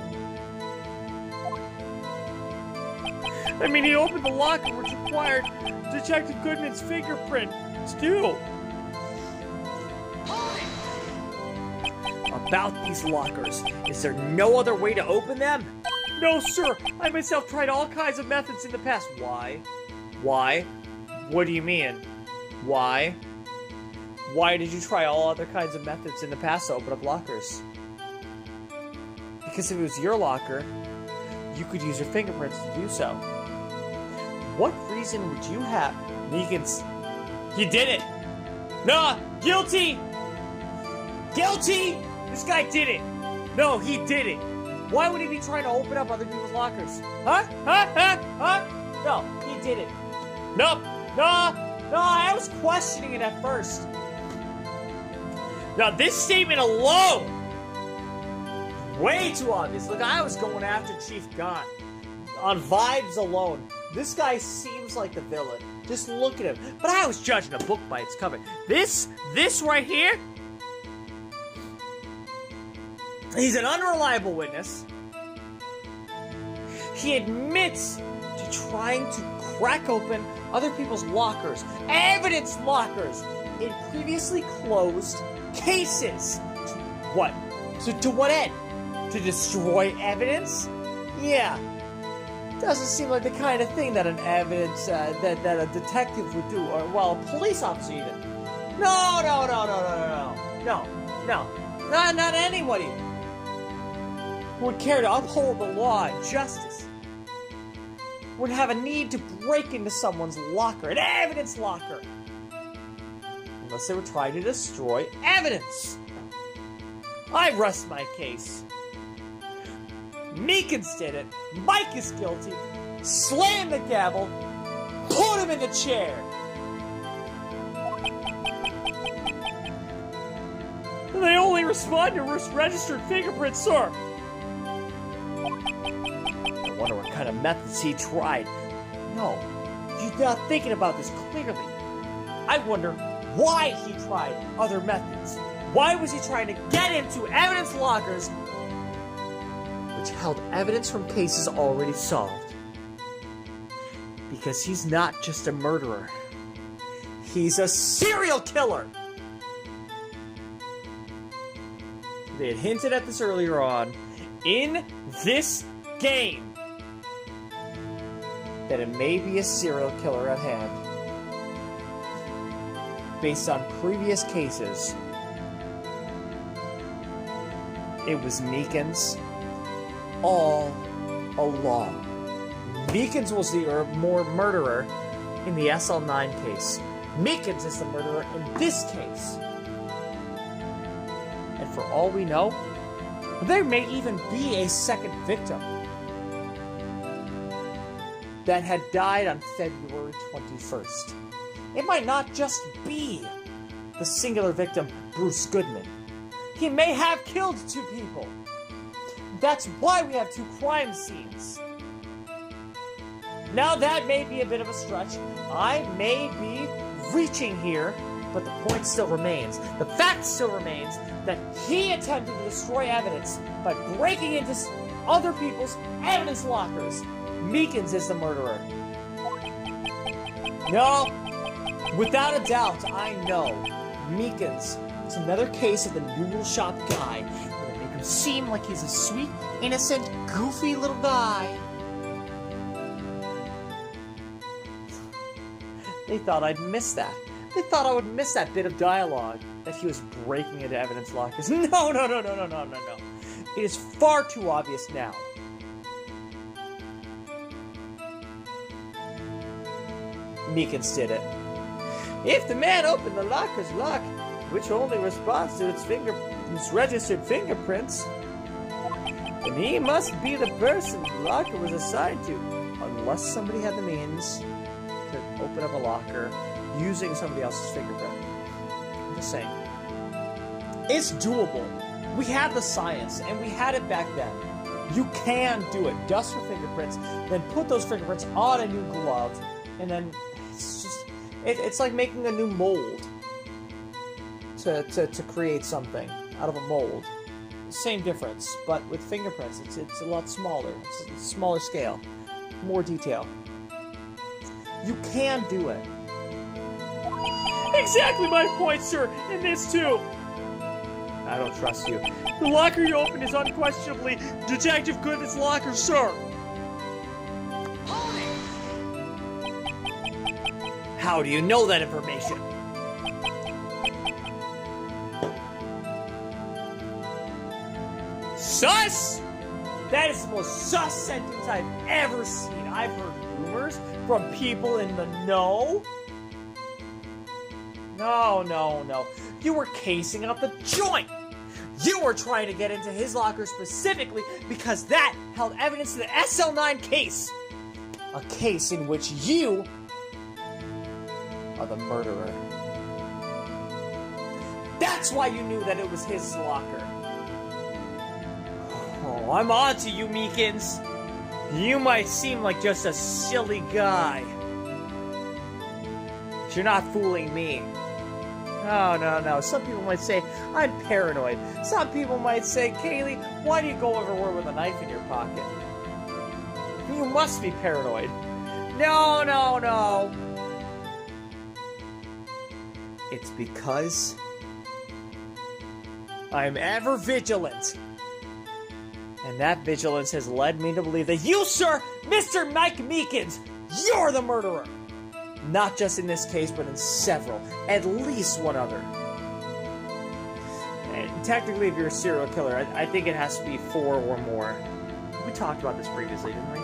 I mean, he opened the locker, which required Detective Goodman's fingerprint. Still. about these lockers. Is there no other way to open them? No, sir. I myself tried all kinds of methods in the past. Why? Why? What do you mean? Why? Why did you try all other kinds of methods in the past to open up lockers? Because if it was your locker, you could use your fingerprints to do so. What reason would you have? Meekins, he did it! Nah, guilty! Guilty! This guy did it! No, he did it! Why would he be trying to open up other people's lockers? Huh? No, he did it. Nope. No, I was questioning it at first. Now, this statement alone, way too obvious. Look, I was going after Chief Gon. On vibes alone, this guy seems like the villain. Just look at him. But I was judging a book by its cover. this right here, he's an unreliable witness. He admits to trying to crack open other people's lockers, evidence lockers, in previously closed cases. To what? To what end? To destroy evidence? Yeah. Doesn't seem like the kind of thing that an evidence, that a detective would do, or, well, a police officer even. No. Not anybody who would care to uphold the law and justice would have a need to break into someone's locker, an evidence locker, unless they were trying to destroy evidence. I rest my case. Meekins did it. Mike is guilty. Slam the gavel. Put him in the chair. they only respond to registered fingerprints, sir. I wonder what kind of methods he tried. No, you're not thinking about this clearly. I wonder why he tried other methods. Why was he trying to get into evidence lockers which held evidence from cases already solved? Because he's not just a murderer. He's a serial killer! They had hinted at this earlier on in this game that it may be a serial killer at hand. Based on previous cases, it was Meekins all along. Meekins was the murderer in the SL9 case. Meekins is the murderer in this case. And for all we know, there may even be a second victim that had died on February 21st. It might not just be the singular victim, Bruce Goodman. He may have killed two people. That's why we have two crime scenes. Now that may be a bit of a stretch. I may be reaching here, but the point still remains. The fact still remains that he attempted to destroy evidence by breaking into other people's evidence lockers. Meekins is the murderer. No, without a doubt, I know Meekins is another case of the noodle shop guy, where they make him seem like he's a sweet, innocent, goofy little guy. They thought I'd miss that. They thought I would miss that bit of dialogue, that he was breaking into evidence lockers. No. It is far too obvious now. Meekins did it. If the man opened the locker's lock, which only responds to its registered fingerprints, then he must be the person the locker was assigned to, unless somebody had the means to open up a locker using somebody else's fingerprint. I'm just saying. It's doable. We have the science, and we had it back then. You can do it, just for fingerprints, then put those fingerprints on a new glove, and then it's just, it's like making a new mold to create something out of a mold. Same difference, but with fingerprints, it's a lot smaller. It's a smaller scale, more detail. You can do it. Exactly my point, sir, and this too. I don't trust you. The locker you opened is unquestionably Detective Goodman's locker, sir. How do you know that information? Sus? That is the most sus sentence I've ever seen. I've heard rumors from people in the know. No, no, no. You were casing out the joint. You were trying to get into his locker specifically because that held evidence to the SL9 case. A case in which you are the murderer. That's why you knew that it was his locker. Oh, I'm on to you, Meekins. You might seem like just a silly guy, but you're not fooling me. No, no, no. Some people might say I'm paranoid. Some people might say, Kayleigh, why do you go everywhere with a knife in your pocket? You must be paranoid. No, no, no. It's because I'm ever vigilant. And that vigilance has led me to believe that you, sir, Mr. Mike Meekins, you're the murderer. Not just in this case, but in several. At least one other. And technically, if you're a serial killer, I think it has to be 4 or more. We talked about this previously, didn't we?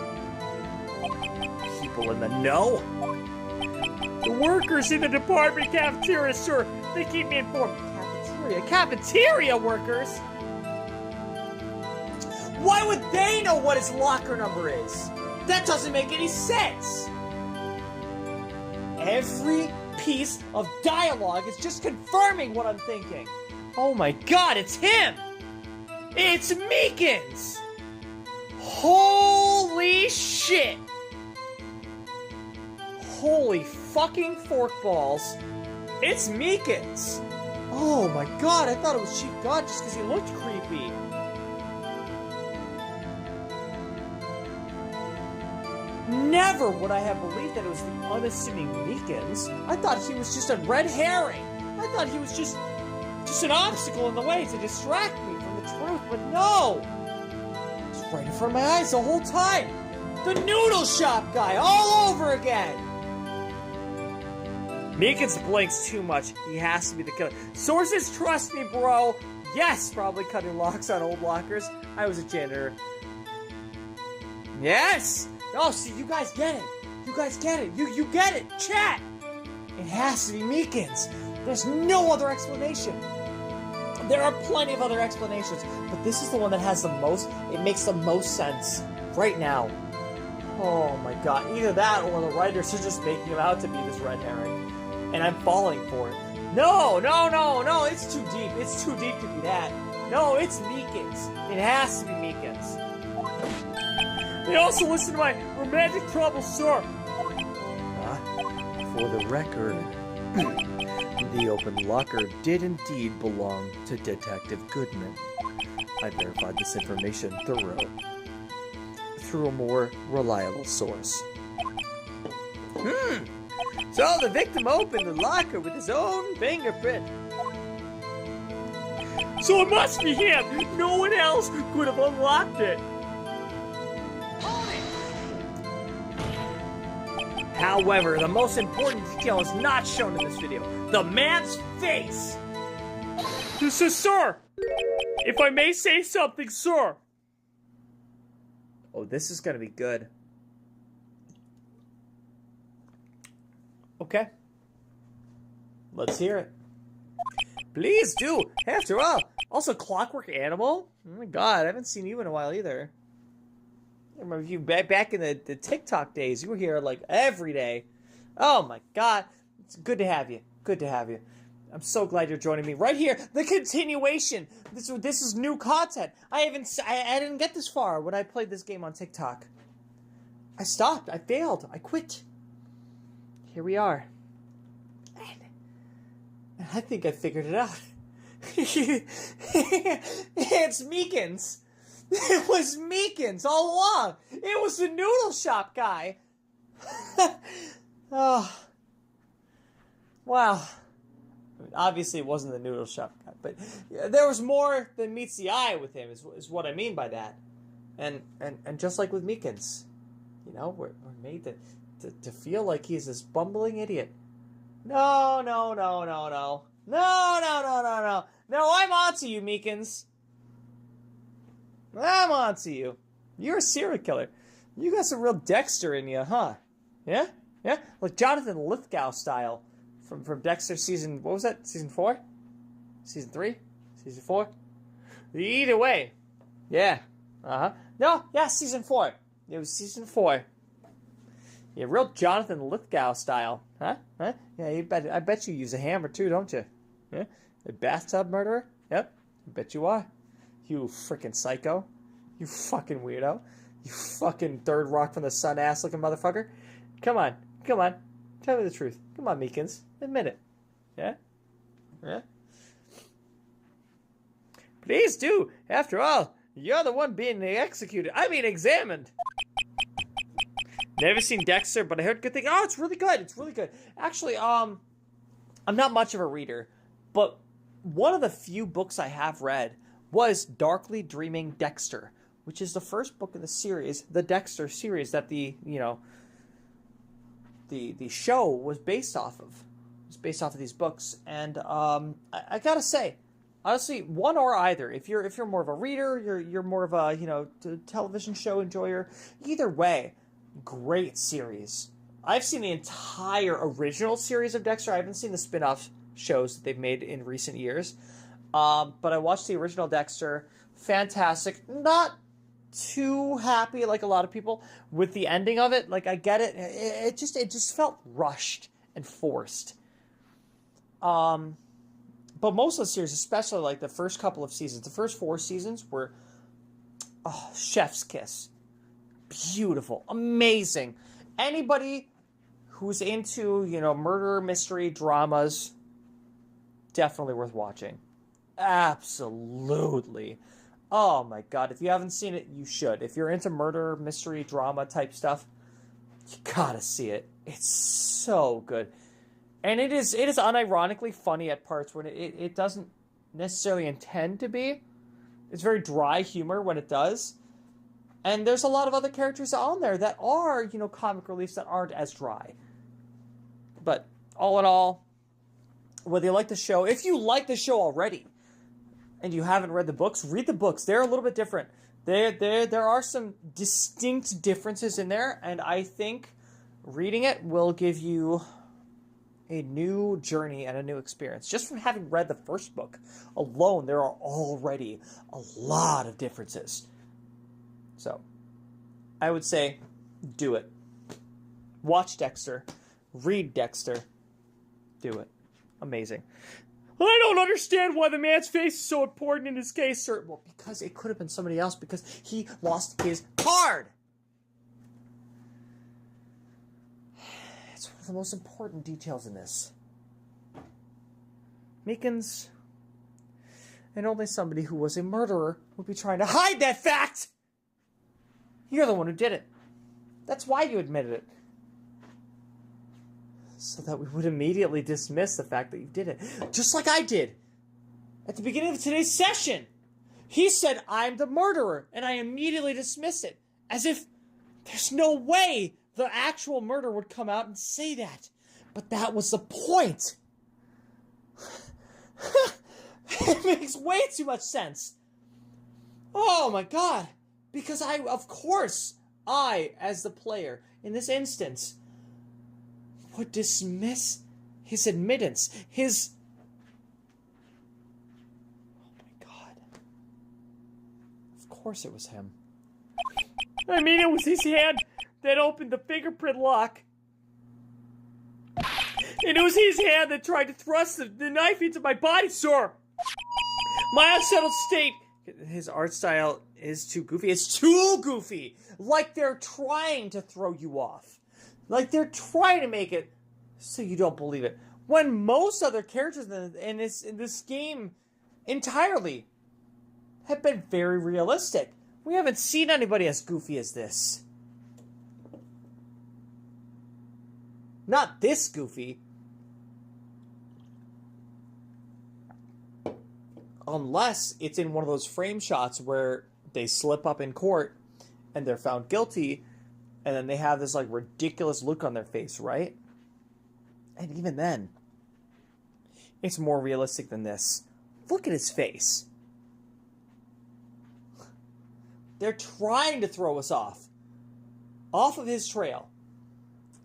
People in the know. The workers in the department cafeteria, sir. They keep me informed. Cafeteria? Cafeteria workers? Why would they know what his locker number is? That doesn't make any sense. Every piece of dialogue is just confirming what I'm thinking. Oh my god, it's him! It's Meekins! Holy shit! Holy fucking forkballs. It's Meekins! Oh my god, I thought it was Chief God just because he looked creepy. Never would I have believed that it was the unassuming Meekins. I thought he was just a red herring. I thought he was just an obstacle in the way to distract me from the truth, but no! It's right in front of my eyes the whole time! The noodle shop guy, all over again! Meekins blinks too much. He has to be the killer. Sources trust me, bro! Yes, probably cutting locks on old lockers. I was a janitor. Yes! Oh, see, you guys get it. You guys get it. You get it. Chat! It has to be Meekins. There's no other explanation. There are plenty of other explanations, but this is the one that has the most, it makes the most sense right now. Oh my god. Either that or the writers are just making him out to be this red herring. And I'm falling for it. No, no, no, no. It's too deep. It's too deep to be that. No, it's Meekins. It has to be Meekins. They also listen to my romantic troubles, sir. For the record, the open locker did indeed belong to Detective Goodman. I verified this information through a more reliable source. So the victim opened the locker with his own fingerprint. So it must be him. No one else could have unlocked it. However, the most important detail is not shown in this video. The man's face! Sir, if I may say something, sir. Oh, this is gonna be good. Okay. Let's hear it. Please do! After all, also Clockwork Animal? Oh my god, I haven't seen you in a while either. I remember you back in the TikTok days. You were here like every day. Oh my god. It's good to have you. Good to have you. I'm so glad you're joining me right here. The continuation. This is new content. I didn't get this far when I played this game on TikTok. I stopped. I failed. I quit. Here we are. And I think I figured it out. It's Meekins. It was Meekins all along. It was the noodle shop guy. Oh. Wow. obviously it wasn't the noodle shop guy. But there was more than meets the eye with him, is what I mean by that. And just like with Meekins, you know, we're made to feel like he's this bumbling idiot. No. No, I'm onto you, Meekins. I'm onto you. You're a serial killer. You got some real Dexter in you, huh? Yeah? Yeah? Like Jonathan Lithgow style from Dexter season, what was that? Season 4? Season 3? Season 4? Either way. Yeah. Uh-huh. No, yeah, season 4. It was season 4. Yeah, real Jonathan Lithgow style. Huh? Huh? Yeah, I bet you use a hammer too, don't you? Yeah? A bathtub murderer? Yep. I bet you are. You freaking psycho. You fucking weirdo. You fucking third rock from the sun ass looking motherfucker. Come on. Tell me the truth. Come on, Meekins. Admit it. Yeah? Yeah? Please do. After all, you're the one being executed. I mean examined. Never seen Dexter, but I heard good things. Oh, it's really good. It's really good. Actually, I'm not much of a reader, but one of the few books I have read was Darkly Dreaming Dexter, which is the first book in the series, the Dexter series, that the show was based off of. It was based off of these books, and I gotta say, honestly, one or either. If you're more of a reader, you're more of a television show enjoyer. Either way, great series. I've seen the entire original series of Dexter. I haven't seen the spin-off shows that they've made in recent years. But I watched the original Dexter. Fantastic. Not too happy, like a lot of people, with the ending of it. Like, I get it. It just felt rushed and forced. But most of the series, especially like the first couple of seasons, the first 4 seasons were chef's kiss. Beautiful. Amazing. Anybody who's into, murder, mystery, dramas, definitely worth watching. Absolutely. Oh my god, if you haven't seen it, you should. If you're into murder, mystery, drama type stuff, you gotta see it. It's so good. And it is unironically funny at parts when it doesn't necessarily intend to be. It's very dry humor when it does. And there's a lot of other characters on there that are, comic reliefs that aren't as dry. But all in all, whether you like the show, if you like the show already and you haven't read the books, read the books. They're a little bit different. There are some distinct differences in there, and I think reading it will give you a new journey and a new experience. Just from having read the first book alone, there are already a lot of differences. So, I would say, do it. Watch Dexter. Read Dexter. Do it. Amazing. I don't understand why the man's face is so important in this case, sir. Well, because it could have been somebody else, because he lost his card! It's one of the most important details in this. Meekins, and only somebody who was a murderer would be trying to hide that fact! You're the one who did it. That's why you admitted it. So that we would immediately dismiss the fact that you did it. Just like I did. At the beginning of today's session. He said, I'm the murderer. And I immediately dismissed it. As if there's no way the actual murderer would come out and say that. But that was the point. It makes way too much sense. Oh my god. Because of course, as the player, in this instance, would dismiss his admittance, Oh my god. Of course it was him. I mean, it was his hand that opened the fingerprint lock. And it was his hand that tried to thrust the knife into my body, sir. My unsettled state. His art style is too goofy. It's too goofy! Like they're trying to throw you off. Like they're trying to make it so you don't believe it. When most other characters in this game entirely have been very realistic. We haven't seen anybody as goofy as this. Not this goofy. Unless it's in one of those frame shots where they slip up in court and they're found guilty, and then they have this, like, ridiculous look on their face, right? And even then, it's more realistic than this. Look at his face. They're trying to throw us off of his trail.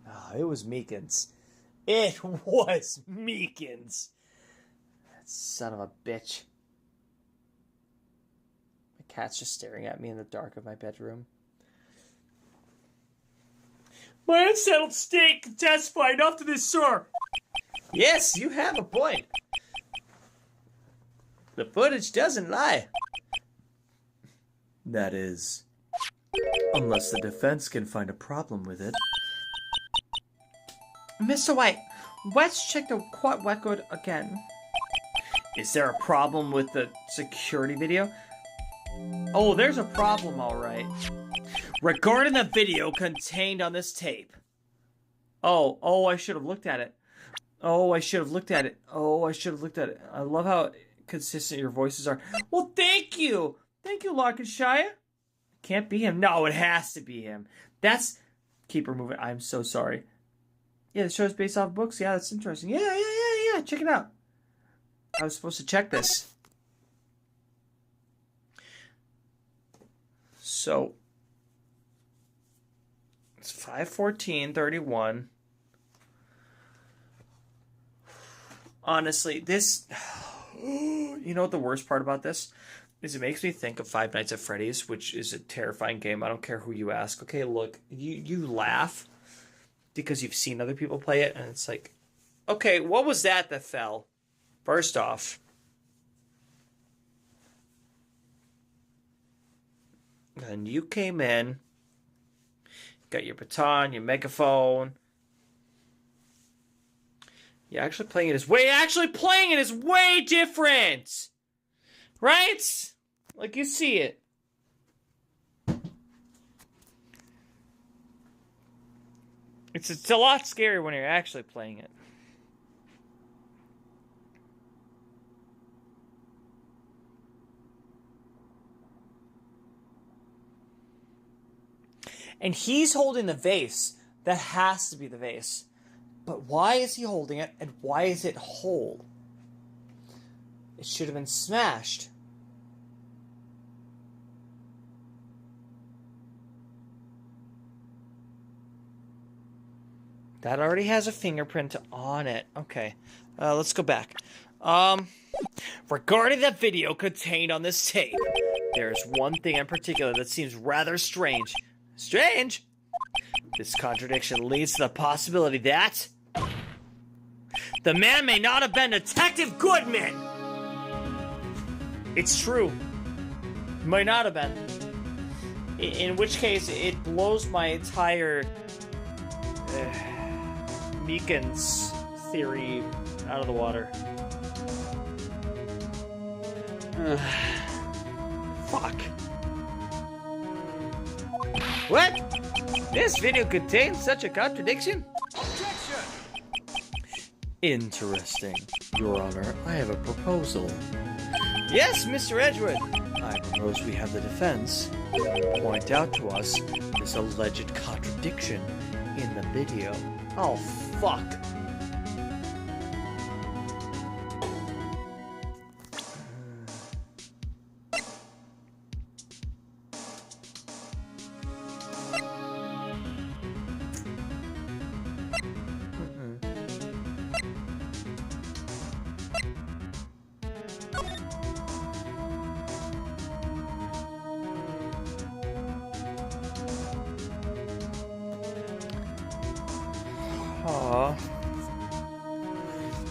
Oh, it was Meekins. It was Meekins. That son of a bitch. My cat's just staring at me in the dark of my bedroom. My unsettled state can testify enough to this, sir. Yes, you have a point. The footage doesn't lie. That is, unless the defense can find a problem with it. Mr. White, let's check the court record again. Is there a problem with the security video? Oh, there's a problem, all right. Regarding the video contained on this tape. Oh, I should have looked at it. I love how consistent your voices are. Well, thank you. Thank you, Larkenshire. Can't be him. No, it has to be him. That's... Keep her moving. I'm so sorry. Yeah, the show's based off books. Yeah, that's interesting. Yeah. Check it out. I was supposed to check this. So... It's 5/14/31. Honestly, this... You know what the worst part about this is? It makes me think of Five Nights at Freddy's, which is a terrifying game. I don't care who you ask. Okay, look, you laugh because you've seen other people play it, and it's like, okay, what was that fell? First off, and you came in, got your baton, your megaphone. Yeah, actually playing it is way different! Right? Like, you see it. It's a lot scarier when you're actually playing it. And he's holding the vase. That has to be the vase. But why is he holding it, and why is it whole? It should have been smashed. That already has a fingerprint on it. Okay, let's go back. Regarding that video contained on this tape, there's one thing in particular that seems rather strange. Strange? This contradiction leads to the possibility that the man may not have been Detective Goodman. It's true. Might not have been. In which case, it blows my entire MEEKINS theory out of the water. Fuck. What? This video contains such a contradiction? Interesting. Your Honor, I have a proposal. Yes, Mr. Edgewood. I propose we have the defense point out to us this alleged contradiction in the video. Oh, fuck.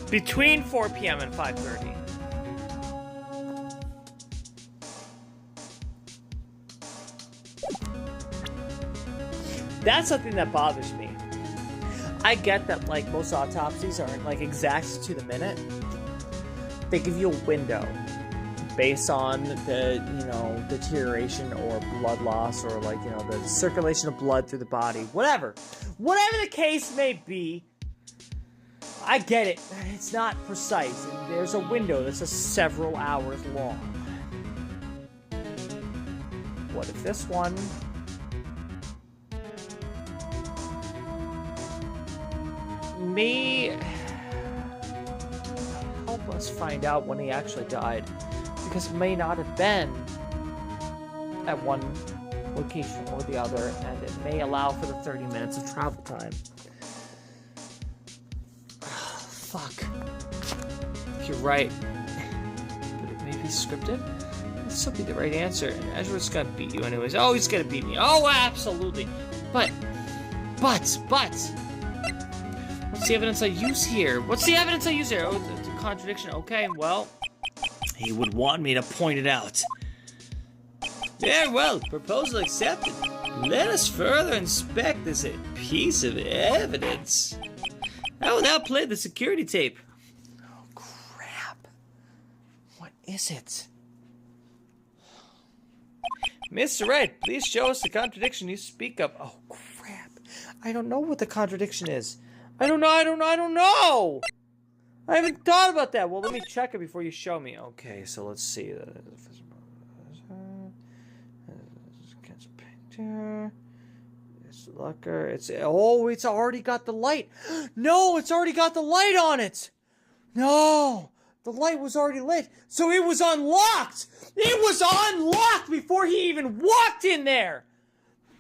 Between 4 p.m. and 5:30. That's something that bothers me. I get that, like, most autopsies aren't, like, exact to the minute. They give you a window based on the, you know, deterioration or blood loss or, like, you know, the circulation of blood through the body. Whatever the case may be, I get it. It's not precise. And there's a window that's several hours long. What if this one... may help us find out when he actually died, because it may not have been at one location or the other, and it may allow for the 30 minutes of travel time. Fuck. You're right. But it may be scripted. It'll still be the right answer, and Edward's gonna beat you anyways. Oh, he's gonna beat me. Oh, absolutely. But... What's the evidence I use here? What's the evidence I use here? Oh, it's a contradiction. Okay, well... He would want me to point it out. Very well, proposal accepted. Let us further inspect this piece of evidence. I will now play the security tape. Oh, crap. What is it? Mr. Wright, please show us the contradiction you speak of. Oh, crap. I don't know what the contradiction is. I don't know! I haven't thought about that. Well, let me check it before you show me. Okay, so let's see. It's Lucker. It's already got the light. No, it's already got the light on it. No, the light was already lit, so it was unlocked. It was unlocked before he even walked in there.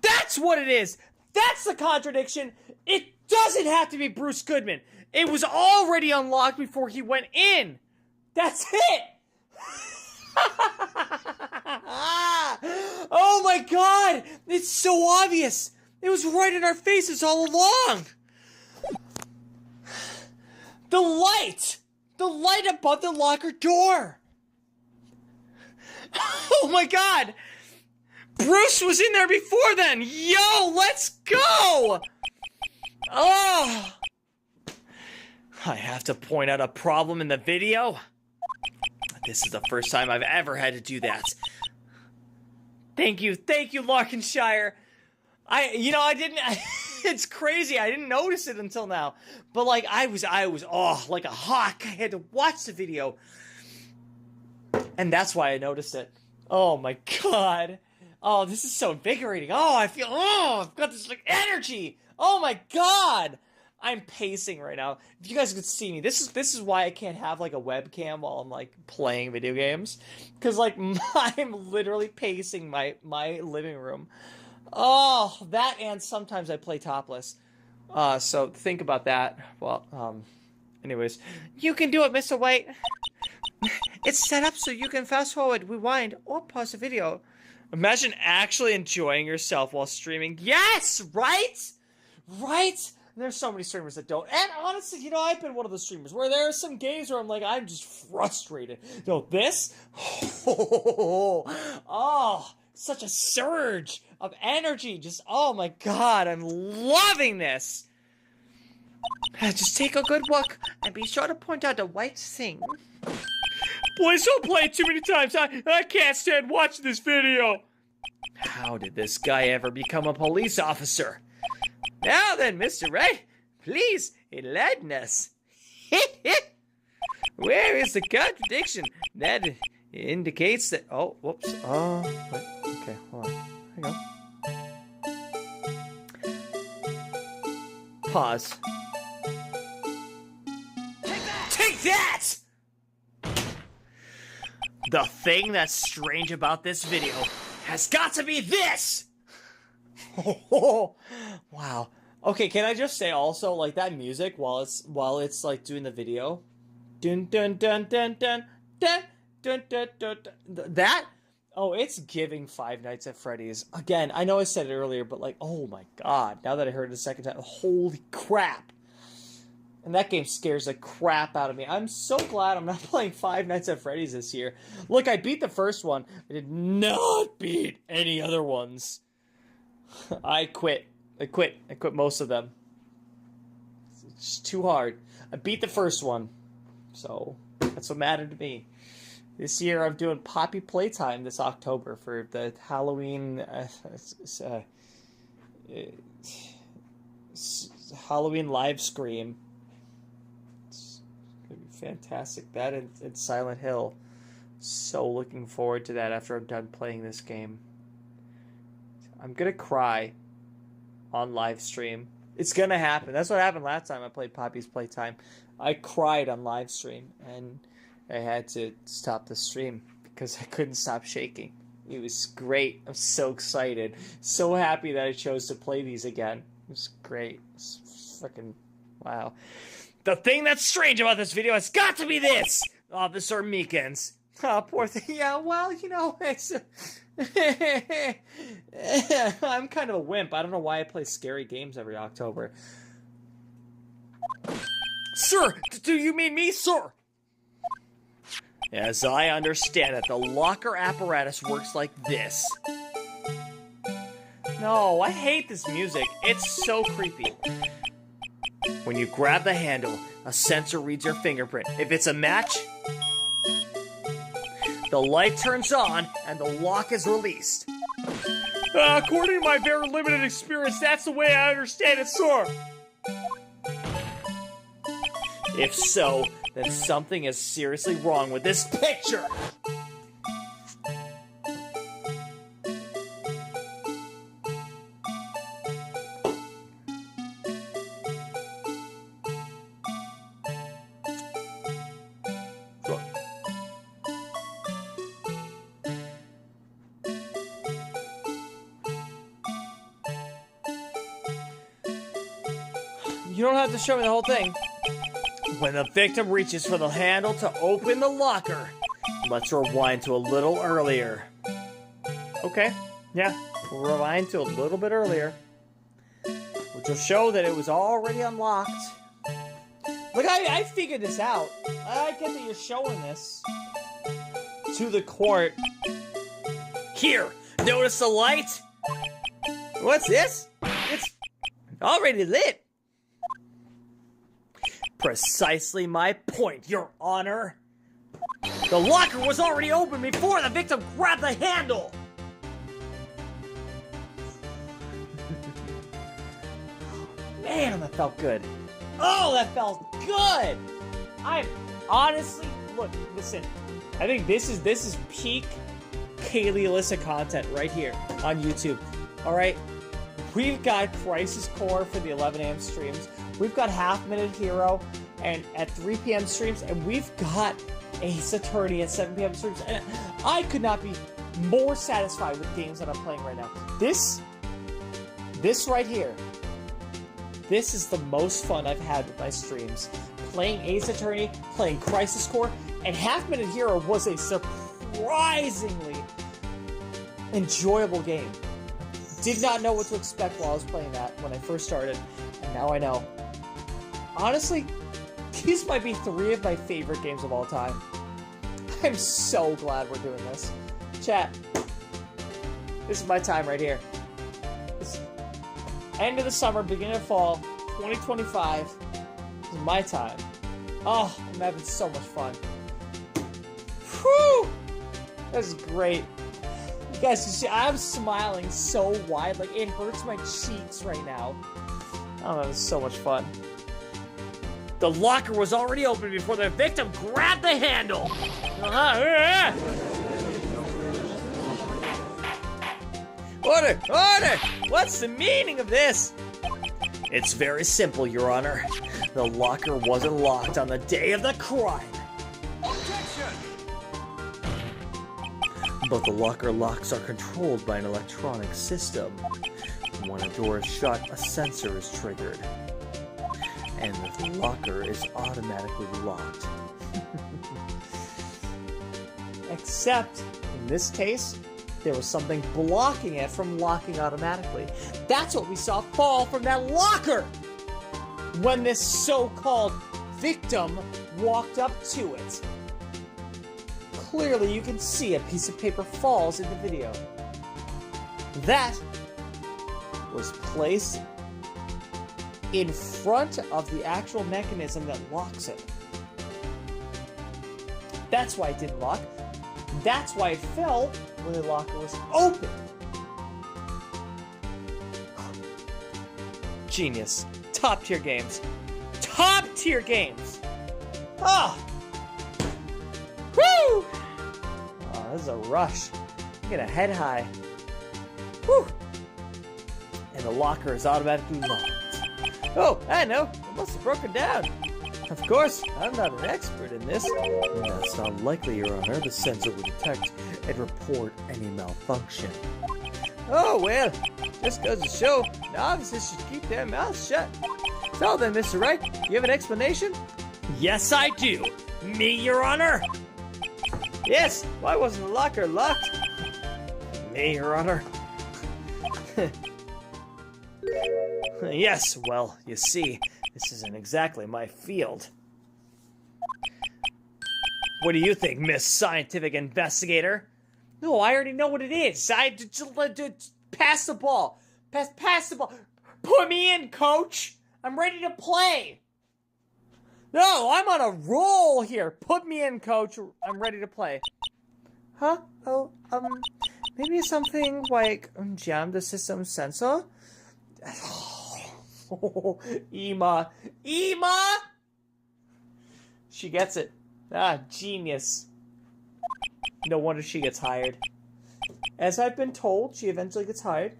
That's what it is. That's the contradiction. It doesn't have to be Bruce Goodman. It was already unlocked before he went in. That's it. Oh my god! It's so obvious! It was right in our faces all along! The light! The light above the locker door! Oh my god! Bruce was in there before then! Yo, let's go! Oh! I have to point out a problem in the video. This is the first time I've ever had to do that. Thank you, Larkinshire. I didn't, it's crazy, I didn't notice it until now. But like, I was, like a hawk. I had to watch the video. And that's why I noticed it. Oh my god. Oh, this is so invigorating. Oh, I've got this like energy. Oh my god. I'm pacing right now. If you guys could see me, this is why I can't have like a webcam while I'm like playing video games, because like I'm literally pacing my living room. Oh, that, and sometimes I play topless. So think about that. Well, anyways, you can do it, Mr. White. It's set up so you can fast forward, rewind, or pause the video. Imagine actually enjoying yourself while streaming. Yes, right? Right? There's so many streamers that don't. And honestly, I've been one of those streamers where there are some games where I'm like, I'm just frustrated. No, this? Oh, such a surge of energy. Just, oh my god, I'm loving this. Just take a good look and be sure to point out the white thing. Boys, don't play it too many times. I can't stand watching this video. How did this guy ever become a police officer? Now then, Mr. Wright, please enlighten us. Where is the contradiction that indicates that... Oh, whoops. Oh, wait. Okay, hold on. Hang on. Pause. Take that! The thing that's strange about this video has got to be this! Oh, wow. Okay, can I just say also, like, that music while it's like doing the video, dun dun dun dun dun dun dun dun dun, that, oh, it's giving Five Nights at Freddy's. Again, I know I said it earlier, but like, oh my god, now that I heard it a second time, holy crap. And that game scares the crap out of me. I'm so glad I'm not playing Five Nights at Freddy's this year. Look, I beat the first one. I did not beat any other ones. I quit most of them. It's just too hard. I beat the first one. So, that's what mattered to me. This year I'm doing Poppy Playtime this October for the Halloween... Halloween live stream. Fantastic. That and Silent Hill. So looking forward to that after I'm done playing this game. I'm gonna cry on live stream. It's gonna happen. That's what happened last time I played Poppy's Playtime. I cried on live stream, and I had to stop the stream because I couldn't stop shaking. It was great. I'm so excited. So happy that I chose to play these again. It was great. It's freaking wow. The thing that's strange about this video has got to be this! Officer Meekins. Oh, poor thing. Yeah, well, you know, it's... I'm kind of a wimp. I don't know why I play scary games every October. Sir, do you mean me, sir? As I understand it, the locker apparatus works like this. No, I hate this music. It's so creepy. When you grab the handle, a sensor reads your fingerprint. If it's a match, the light turns on and the lock is released. According to my very limited experience, that's the way I understand it, sir. If so, then something is seriously wrong with this picture. You don't have to show me the whole thing. When the victim reaches for the handle to open the locker, let's rewind to a little earlier. Okay, yeah, we'll rewind to a little bit earlier, which will show that it was already unlocked. Look, I figured this out. I get that you're showing this to the court. Here, notice the light? What's this? It's already lit. Precisely my point, Your Honor. The locker was already open before the victim grabbed the handle. Man, that felt good. Oh, that felt good. I'm honestly, look, listen. I think this is peak Kayleigh Alyssa content right here on YouTube. All right, we've got Crisis Core for the 11 a.m. streams. We've got Half Minute Hero and at 3 p.m. streams, and we've got Ace Attorney at 7 p.m. streams. And I could not be more satisfied with games that I'm playing right now. This right here, this is the most fun I've had with my streams. Playing Ace Attorney, playing Crisis Core, and Half Minute Hero was a surprisingly enjoyable game. Did not know what to expect while I was playing that when I first started, and now I know. Honestly, these might be 3 of my favorite games of all time. I'm so glad we're doing this. Chat, this is my time right here. This end of the summer, beginning of fall, 2025. This is my time. Oh, I'm having so much fun. Whew! This is great. You guys can see, I'm smiling so wide, like it hurts my cheeks right now. Oh, that was so much fun. The locker was already open before the victim grabbed the handle. Order! Order! What's the meaning of this? It's very simple, Your Honor. The locker wasn't locked on the day of the crime. Objection! But the locker locks are controlled by an electronic system. When a door is shut, a sensor is triggered. And the locker is automatically locked. Except, in this case, there was something blocking it from locking automatically. That's what we saw fall from that locker! When this so-called victim walked up to it. Clearly you can see a piece of paper falls in the video. That was placed in front of the actual mechanism that locks it. That's why it didn't lock. That's why it fell when the locker was open. Genius. Top tier games. Top tier games! Ah! this is a rush. I'm gonna head high. Whew! And the locker is automatically locked. Oh, I know. It must have broken down. Of course, I'm not an expert in this. That's not likely, Your Honor. The sensor will detect and report any malfunction. Oh, well, this goes to show novices should keep their mouths shut. So then, Mr. Wright, do you have an explanation? Yes, I do. Me, Your Honor. Yes, why wasn't the locker locked? Me, Your Honor. Yes, well, you see, this isn't exactly my field. What do you think, Miss Scientific Investigator? No, I already know what it is. Pass the ball. Pass the ball. Put me in, coach. I'm ready to play. No, I'm on a roll here. Put me in, coach. I'm ready to play. Huh? Oh, maybe something like jam the system sensor? Oh, Ema. She gets it. Ah, genius. No wonder she gets hired. As I've been told, she eventually gets hired.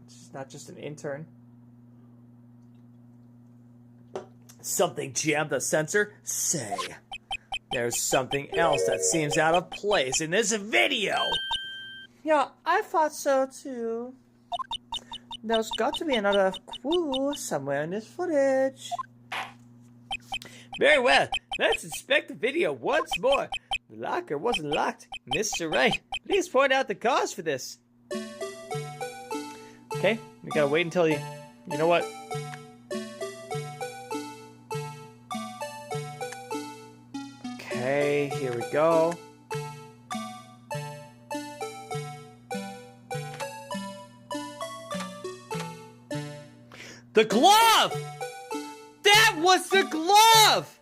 She's not just an intern. Something jammed the sensor? Say, there's something else that seems out of place in this video. Yeah, I thought so too. There's got to be another clue somewhere in this footage. Very well. Let's inspect the video once more. The locker wasn't locked. Mr. Wright, please point out the cause for this. Okay, we gotta wait until you know what? Okay, here we go. The glove! That was the glove!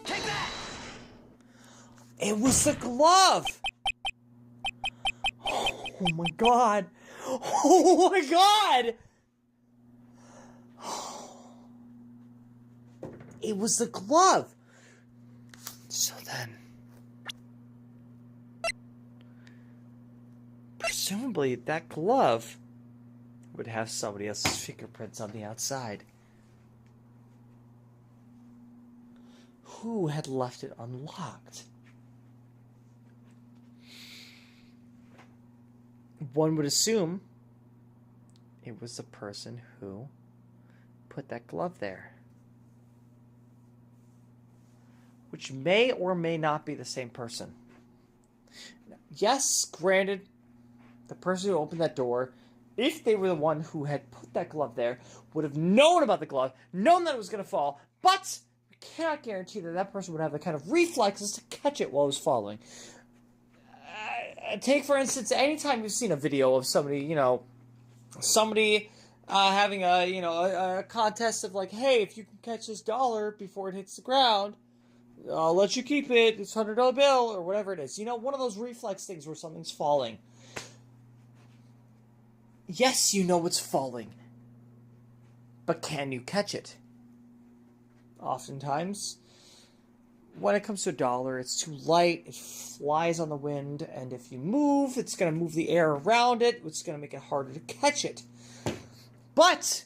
Take that! It was the glove! Oh my god! Oh my god! It was the glove! So then... presumably that glove would have somebody else's fingerprints on the outside. Who had left it unlocked? One would assume it was the person who put that glove there. Which may or may not be the same person. Yes, granted, the person who opened that door, if they were the one who had put that glove there, would have known about the glove, known that it was going to fall, but we cannot guarantee that that person would have the kind of reflexes to catch it while it was falling. Take, for instance, anytime you've seen a video of somebody, having a contest of like, hey, if you can catch this dollar before it hits the ground, I'll let you keep it, it's a $100 bill, or whatever it is. One of those reflex things where something's falling. Yes, you know it's falling, but can you catch it? Oftentimes, when it comes to a dollar, it's too light, it flies on the wind, and if you move, it's going to move the air around it, which is going to make it harder to catch it. But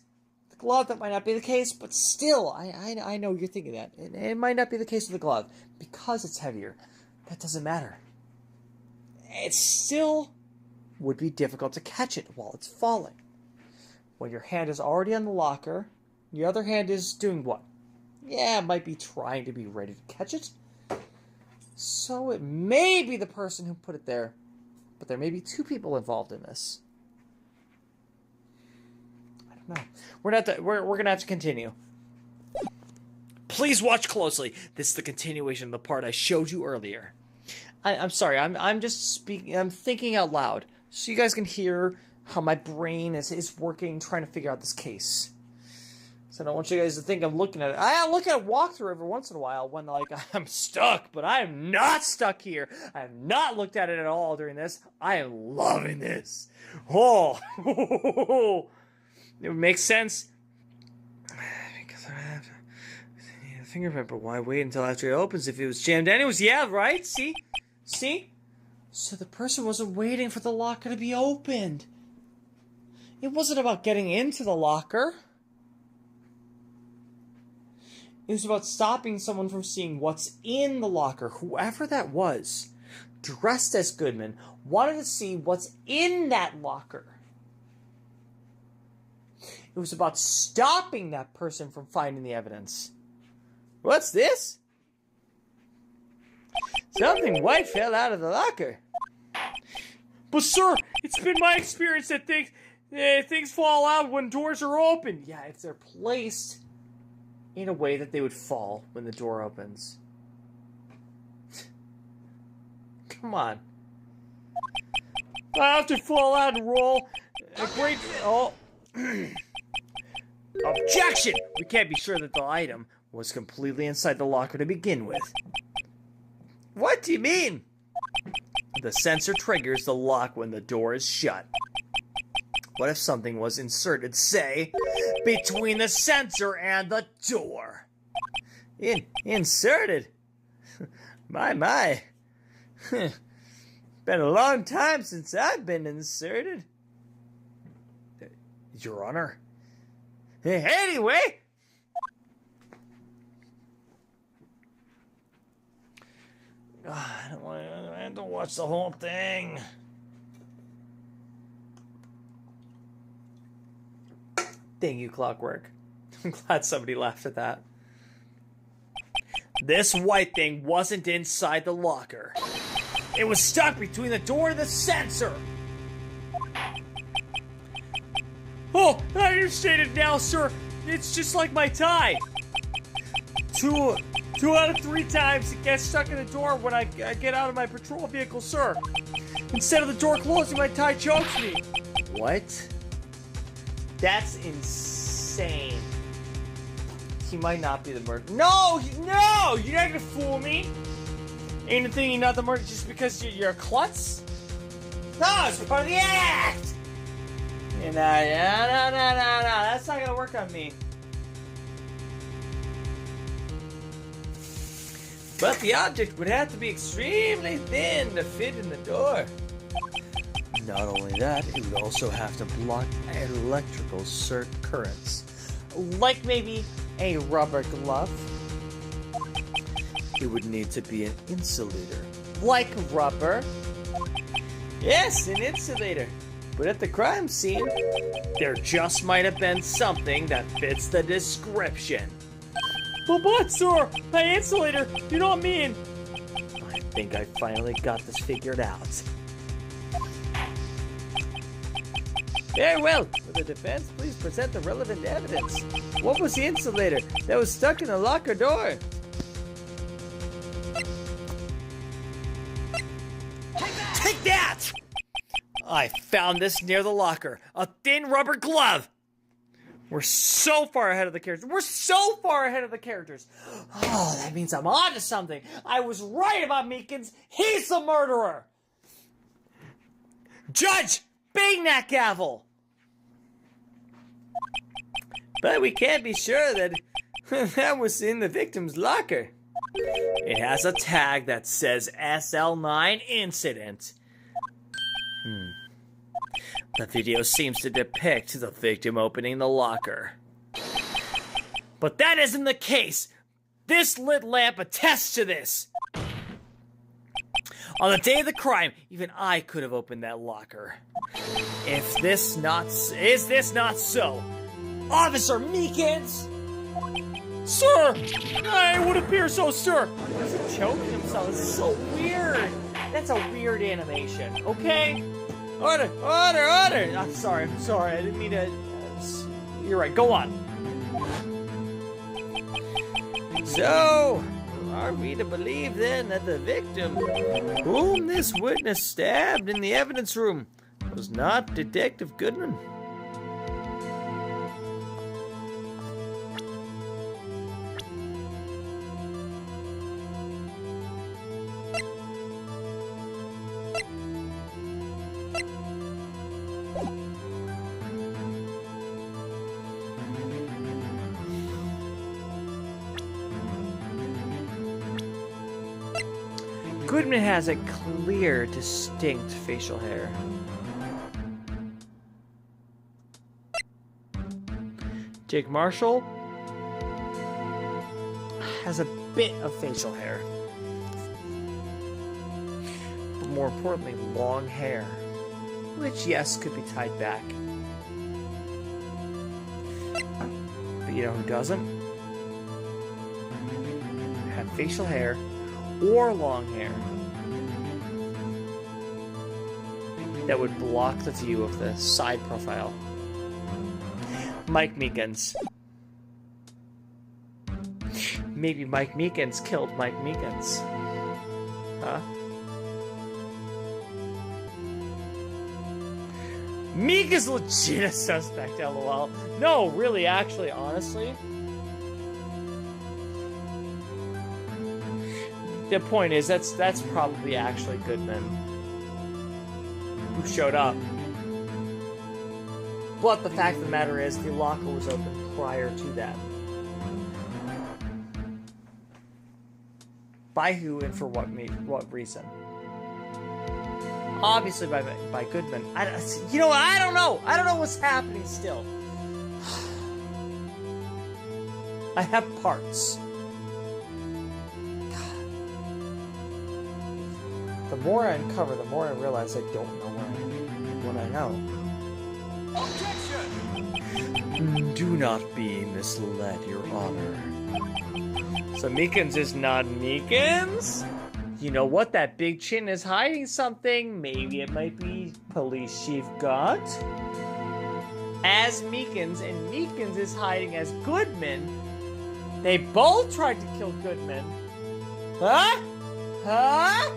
the glove, that might not be the case, but still, I know you're thinking that. It might not be the case with the glove, because it's heavier. That doesn't matter. It still would be difficult to catch it while it's falling. When your hand is already on the locker, your other hand is doing what? Yeah, it might be trying to be ready to catch it. So it may be the person who put it there, but there may be two people involved in this. I don't know. We're gonna have to continue. Please watch closely. This is the continuation of the part I showed you earlier. I'm sorry. I'm just speaking. I'm thinking out loud, so you guys can hear how my brain is working, trying to figure out this case. So I don't want you guys to think I'm looking at it. I look at a walkthrough every once in a while when, like, I'm stuck, but I am not stuck here. I have not looked at it at all during this. I am loving this. Oh, it makes sense. Because I have to continue to fingerprint, but why wait until after it opens if it was jammed anyways? Yeah, right? See? See? So the person wasn't waiting for the locker to be opened. It wasn't about getting into the locker. It was about stopping someone from seeing what's in the locker. Whoever that was, dressed as Goodman, wanted to see what's in that locker. It was about stopping that person from finding the evidence. What's this? Something white fell out of the locker. But sir, it's been my experience that things fall out when doors are open. Yeah, if they're placed in a way that they would fall when the door opens. Come on. I have to fall out and roll. A great... Oh. Objection! We can't be sure that the item was completely inside the locker to begin with. What do you mean? The sensor triggers the lock when the door is shut. What if something was inserted, say, between the sensor and the door? Inserted? My. Been a long time since I've been inserted. Your Honor. Anyway. I don't watch the whole thing. Thank you, Clockwork. I'm glad somebody laughed at that. This white thing wasn't inside the locker. It was stuck between the door and the sensor. Oh, I understand it now, sir. It's just like my tie. Two out of 3 times it gets stuck in the door when I get out of my patrol vehicle, sir. Instead of the door closing, my tie chokes me. What? That's insane. He might not be the murderer. No! You're not gonna fool me! Ain't a thing you're not the murderer just because you're a klutz? No, it's part of the act! No, that's not gonna work on me. But the object would have to be extremely thin to fit in the door. Not only that, it would also have to block electrical currents. Like maybe a rubber glove. It would need to be an insulator. Like rubber. Yes, an insulator. But at the crime scene, there just might have been something that fits the description. But what, sir? By insulator, you don't mean... I think I finally got this figured out. Very well. For the defense, please present the relevant evidence. What was the insulator that was stuck in the locker door? Take that! I found this near the locker. A thin rubber glove. We're so far ahead of the characters. Oh, that means I'm on to something. I was right about Meekins. He's the murderer. Judge, bang that gavel. But we can't be sure that that was in the victim's locker. It has a tag that says SL9 incident. The video seems to depict the victim opening the locker. But that isn't the case. This lit lamp attests to this. On the day of the crime, even I could have opened that locker. Is this not so? Officer Meekins! Sir! It would appear so, sir! He's choking himself. This is so weird. That's a weird animation, okay? Order! I'm sorry. I didn't mean to... You're right, go on. So, are we to believe then that the victim, whom this witness stabbed in the evidence room, was not Detective Goodman? Goodman has a clear, distinct facial hair. Jake Marshall has a bit of facial hair. But more importantly, long hair. Which, yes, could be tied back. But you know who doesn't? Have facial hair or long hair that would block the view of the side profile. Mike Meekins. Maybe Mike Meekins killed Mike Meekins. Huh? Meek is legit a suspect, lol. No, really, actually, honestly. The point is, that's probably actually Goodman who showed up. But the fact of the matter is, the locker was open prior to that. By who and for what reason? Obviously by Goodman. You know, I don't know. I don't know what's happening still. I have parts. God. The more I uncover, the more I realize I don't know what I know. Objection! Do not be misled, Your Honor. So Meekins is not Meekins? You know what? That big chin is hiding something. Maybe it might be Police Chief Gott as Meekins, and Meekins is hiding as Goodman. They both tried to kill Goodman. Huh? Huh?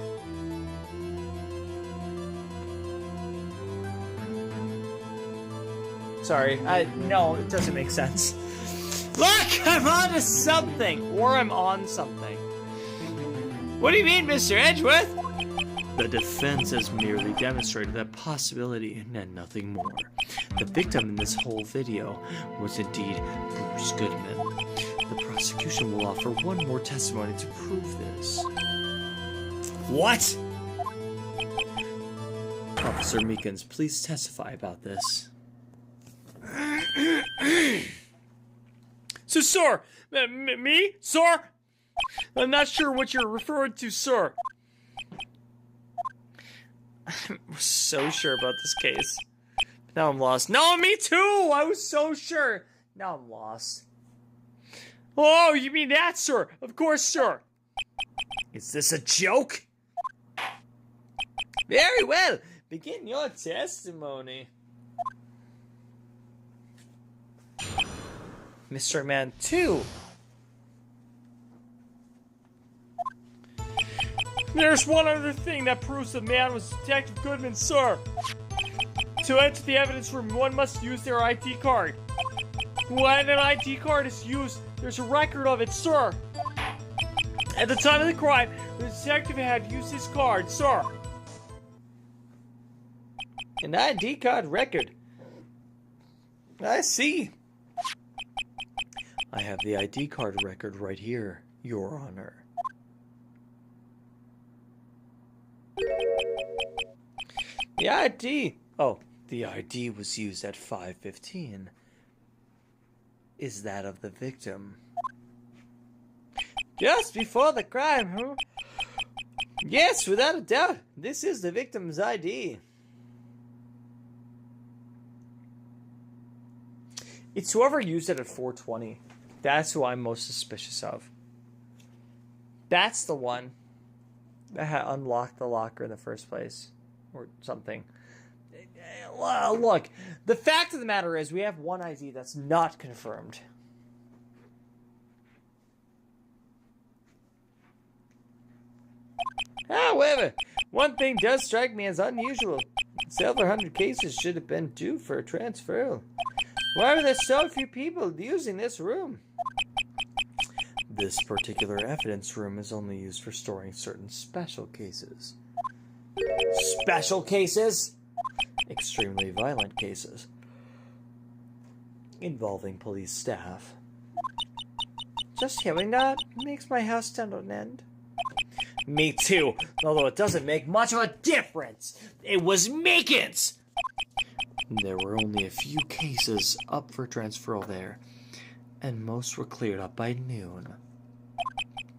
Sorry, no, it doesn't make sense. Look, I'm onto something! Or I'm on something. What do you mean, Mr. Edgeworth? The defense has merely demonstrated that possibility and nothing more. The victim in this whole video was indeed Bruce Goodman. The prosecution will offer one more testimony to prove this. What? Officer Meekins, please testify about this. So, sir, me? Sir? I'm not sure what you're referring to, sir. I'm so sure about this case. Now I'm lost. No, me too! I was so sure. Now I'm lost. Oh, you mean that, sir? Of course, sir. Is this a joke? Very well. Begin your testimony. Mr. Man 2. There's one other thing that proves the man was Detective Goodman, sir. To enter the evidence room, one must use their ID card. When an ID card is used, there's a record of it, sir. At the time of the crime, the detective had used his card, sir. An ID card record. I see. I have the ID card record right here, Your Honor. The ID. Oh, the ID was used at 5:15. Is that of the victim? Just before the crime, huh? Yes, without a doubt. This is the victim's ID. It's whoever used it at 4:20. That's who I'm most suspicious of. That's the one that had unlocked the locker in the first place. Or something. Look, the fact of the matter is we have one ID that's not confirmed. However, one thing does strike me as unusual. Several hundred cases should have been due for a transfer. Why are there so few people using this room? This particular evidence room is only used for storing certain special cases. Special cases? Extremely violent cases. Involving police staff. Just hearing that makes my house stand on end. Me too, although it doesn't make much of a difference. It was MEEKINS! There were only a few cases up for transferal there, and most were cleared up by noon.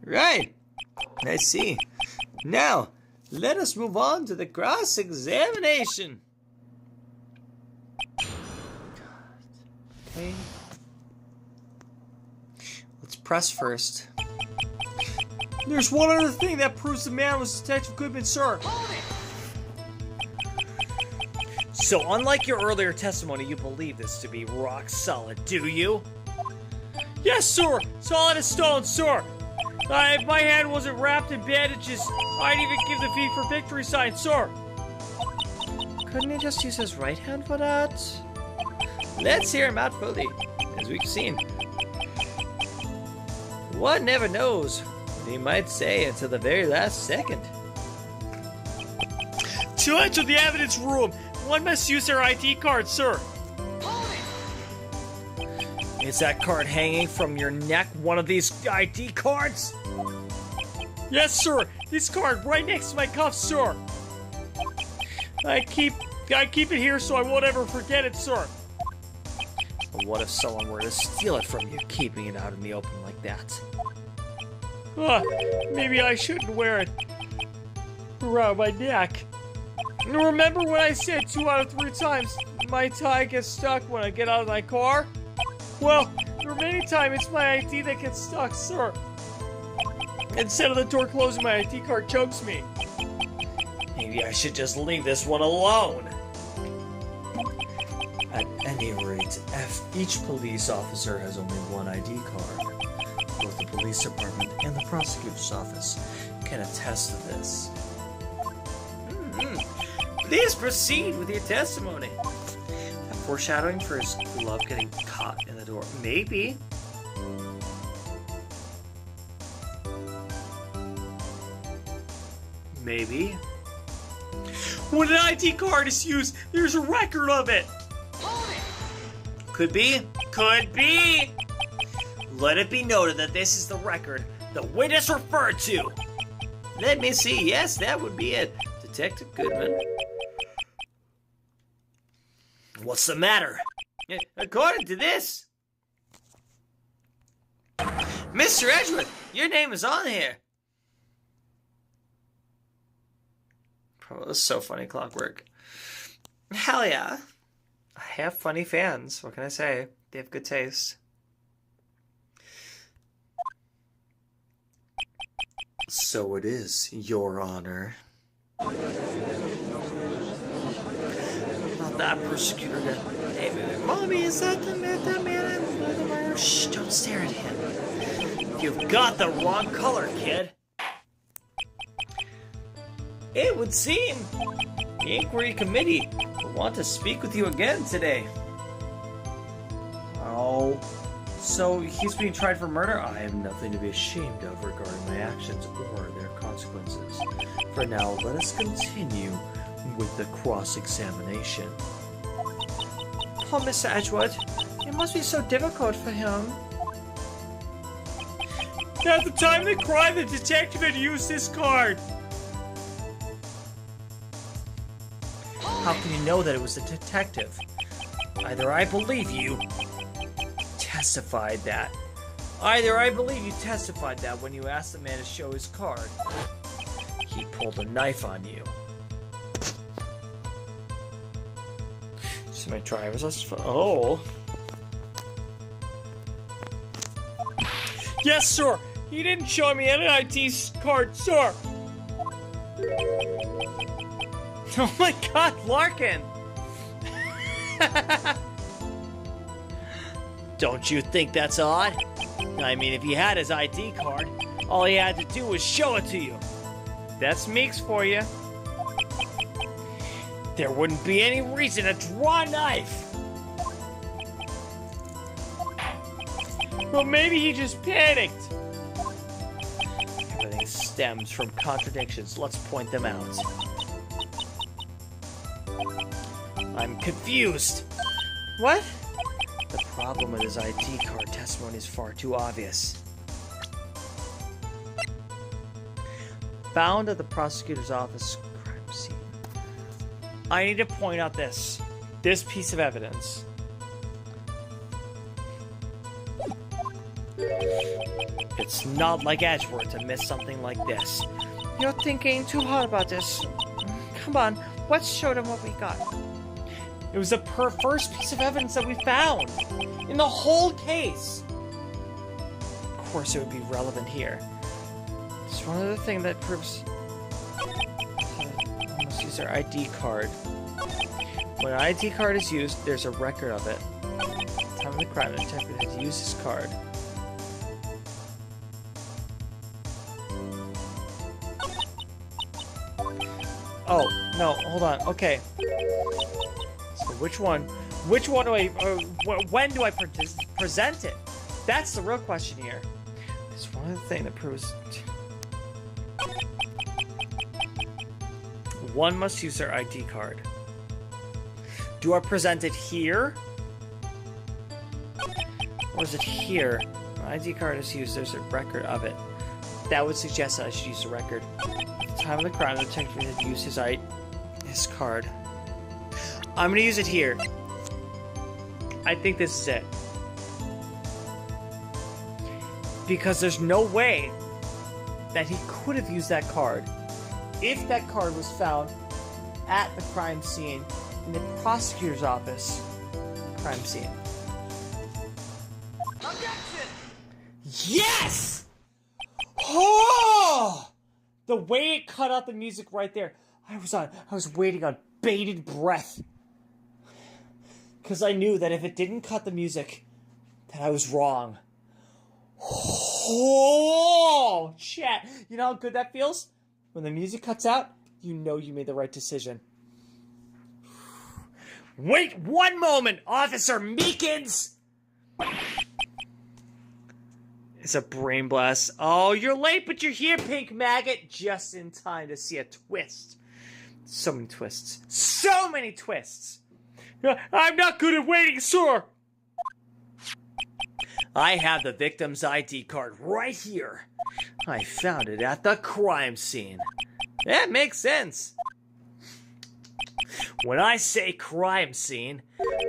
Right, I see. Now, let us move on to the cross-examination. Okay. Let's press first. There's one other thing that proves the man was Detective Goodman, sir. So, unlike your earlier testimony, you believe this to be rock solid, do you? Yes, sir. Solid as stone, sir. If my hand wasn't wrapped in bandages, I'd even give the V for victory sign, sir. Couldn't he just use his right hand for that? Let's hear him out fully, as we've seen. One never knows what he might say until the very last second. To enter the evidence room, one must use their ID card, sir. Is that card hanging from your neck one of these ID cards? Yes, sir. This card right next to my cuff, sir. I keep it here so I won't ever forget it, sir. But what if someone were to steal it from you, keeping it out in the open like that? Maybe I shouldn't wear it around my neck. Remember when I said 2 out of 3 times my tie gets stuck when I get out of my car? Well, the remaining time it's my ID that gets stuck, sir. Instead of the door closing, my ID card chokes me. Maybe I should just leave this one alone. At any rate, each police officer has only one ID card. Both the police department and the prosecutor's office can attest to this. Please proceed with your testimony. Foreshadowing for his glove getting caught in the door. Maybe. Maybe. When an ID card is used, there's a record of it. Could be. Could be. Let it be noted that this is the record the witness referred to. Let me see. Yes, that would be it. Detective Goodman. What's the matter? According to this, Mr. Edgewood, your name is on here. Oh, that's so funny, Clockwork. Hell yeah. I have funny fans. What can I say? They have good taste. So it is, Your Honor. Not that prosecutor. Hey, Mommy, is that the man? Shh, don't stare at him. You've got the wrong color, kid. It would seem the inquiry committee will want to speak with you again today. Oh, so he's being tried for murder? I have nothing to be ashamed of regarding my actions or their consequences. For now, let us continue with the cross-examination. Poor Mr. Edgewood. It must be so difficult for him. At the time of the crime, the detective had used this card. How can you know that it was the detective? Either I believe you testified that. Either I believe you testified that when you asked the man to show his card, he pulled a knife on you. So my driver's license. Oh. Yes, sir. He didn't show me any ID card, sir. Oh my God, Larkin! Don't you think that's odd? I mean, if he had his ID card, all he had to do was show it to you. That's Meeks for you. There wouldn't be any reason to draw a knife. Well, maybe he just panicked. Everything stems from contradictions. Let's point them out. I'm confused. What? The problem with his ID card testimony is far too obvious. found at the prosecutor's office crime scene. I need to point out this piece of evidence. It's not like Edgeworth to miss something like this. You're thinking too hard about this. Come on, let's show them what we got. It was the first piece of evidence that we found in the whole case. Of course, it would be relevant here. It's one other thing that proves. Let's use our ID card. When an ID card is used, there's a record of it. At the time of the crime, the detective had to use his card. Oh, no, hold on. Okay. So which one do I, when do I present it? That's the real question here. It's one other thing that proves. One must use their ID card. Do I present it here? Or is it here? My ID card is used, there's a record of it. That would suggest that I should use the record. At the time of the crime, the detective had used his card. I'm gonna use it here. I think this is it. Because there's no way that he could have used that card if that card was found at the crime scene in the prosecutor's office crime scene. Objection! Yes! Oh! The way it cut out the music right there. I was waiting on bated breath. Because I knew that if it didn't cut the music, that I was wrong. Oh, chat. You know how good that feels? When the music cuts out, you know you made the right decision. Wait one moment, Officer Meekins! It's a brain blast. Oh, you're late, but you're here, Pink Maggot. Just in time to see a twist. So many twists. So many twists! I'm not good at waiting, sir! I have the victim's ID card right here. I found it at the crime scene. That makes sense. When I say crime scene,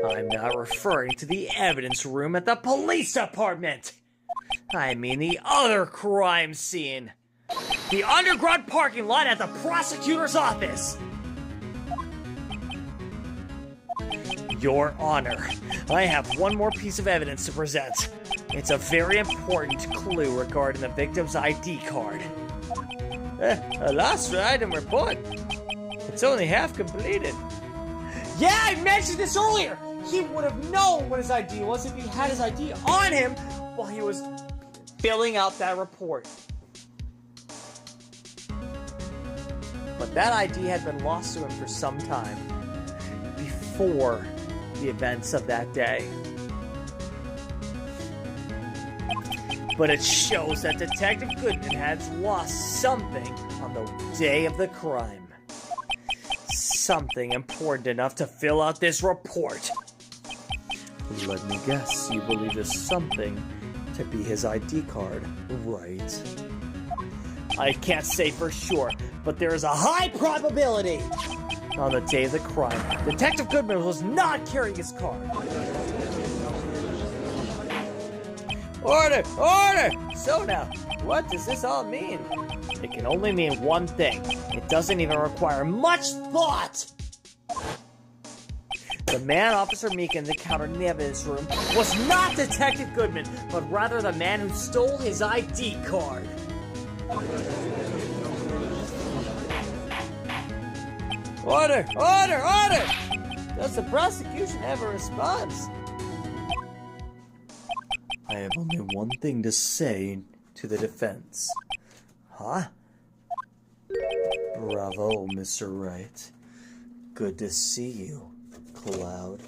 I'm not referring to the evidence room at the police department. I mean the other crime scene. The underground parking lot at the prosecutor's office. Your Honor, I have one more piece of evidence to present. It's a very important clue regarding the victim's ID card. A lost item report. It's only half completed. Yeah, I mentioned this earlier! He would have known what his ID was if he had his ID on him while he was filling out that report. But that ID had been lost to him for some time. Before the events of that day. But it shows that Detective Goodman has lost something on the day of the crime. Something important enough to fill out this report. Let me guess, you believe this something to be his ID card, right? I can't say for sure, but there is a high probability. On the day of the crime, Detective Goodman was not carrying his card. Order! Order! So now, what does this all mean? It can only mean one thing. It doesn't even require much thought! The man Officer Meekins encountered in the evidence room was not Detective Goodman, but rather the man who stole his ID card. Order! Order! Order! Does the prosecution have a response? I have only one thing to say to the defense. Huh? Bravo, Mr. Wright. Good to see you, Cloud.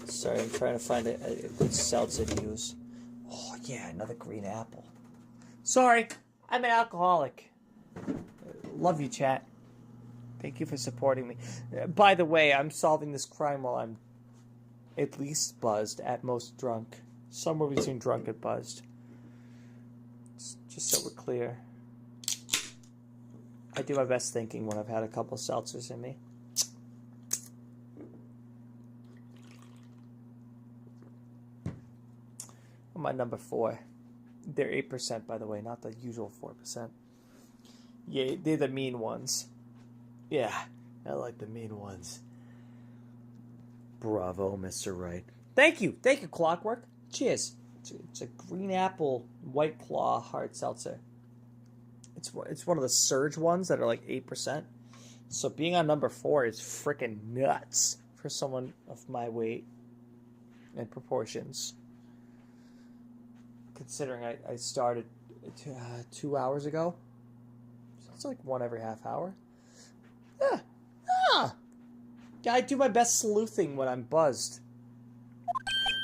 Sorry, I'm trying to find a good seltzer to use. Oh, yeah, another green apple. Sorry, I'm an alcoholic. Love you, chat. Thank you for supporting me. By the way, I'm solving this crime while I'm at least buzzed, at most drunk. Somewhere between drunk and buzzed. Just so we're clear. I do my best thinking when I've had a couple seltzers in me. On my number 4. They're 8%, by the way, not the usual 4%. Yeah, they're the mean ones. Yeah, I like the mean ones. Bravo, Mr. Wright. Thank you, Clockwork. Cheers. It's a green apple, white claw hard seltzer. It's one of the surge ones that are like 8%. So being on number 4 is freaking nuts for someone of my weight and proportions. Considering I started 2 hours ago. So it's like one every half hour. Yeah, I do my best sleuthing when I'm buzzed.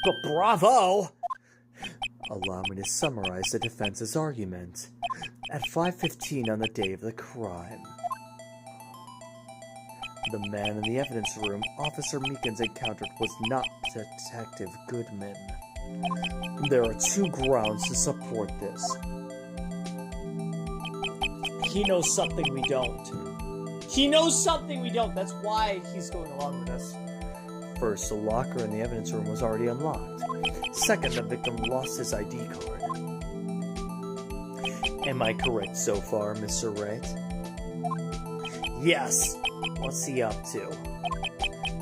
But bravo! Allow me to summarize the defense's argument. At 5:15 on the day of the crime, the man in the evidence room Officer Meekins encountered was not Detective Goodman. There are 2 grounds to support this. He knows something we don't. He knows something we don't. That's why he's going along with us. First, the locker in the evidence room was already unlocked. Second, the victim lost his ID card. Am I correct so far, Mr. Wright? Yes. What's he up to?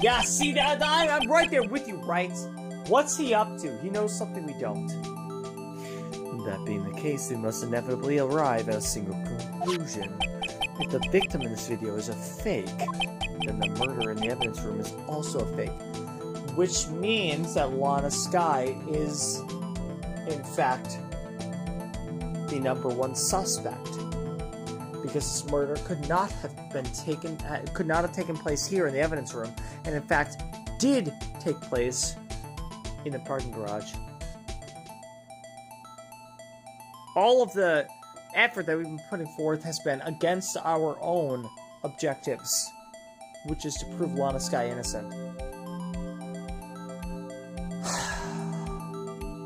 Yeah, see, I'm right there with you, right? What's he up to? He knows something we don't. That being the case, we must inevitably arrive at a single conclusion. If the victim in this video is a fake, then the murder in the evidence room is also a fake. Which means that Lana Skye is, in fact, the number 1 suspect. Because this murder could not have taken place here in the evidence room, and in fact did take place in the parking garage. All of the effort that we've been putting forth has been against our own objectives, which is to prove Lana Skye innocent.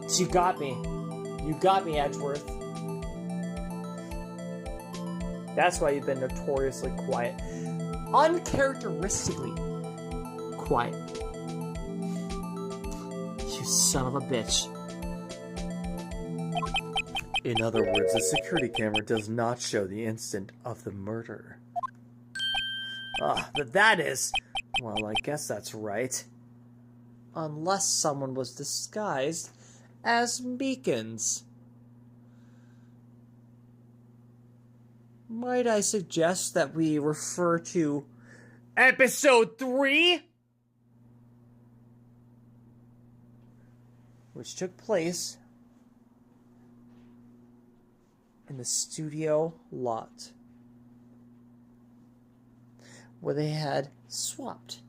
So you got me. You got me, Edgeworth. That's why you've been notoriously quiet. Uncharacteristically quiet. You son of a bitch. In other words, the security camera does not show the instant of the murder. That is... Well, I guess that's right. Unless someone was disguised as Meekins. Might I suggest that we refer to Episode 3? Which took place in the studio lot, where they had swapped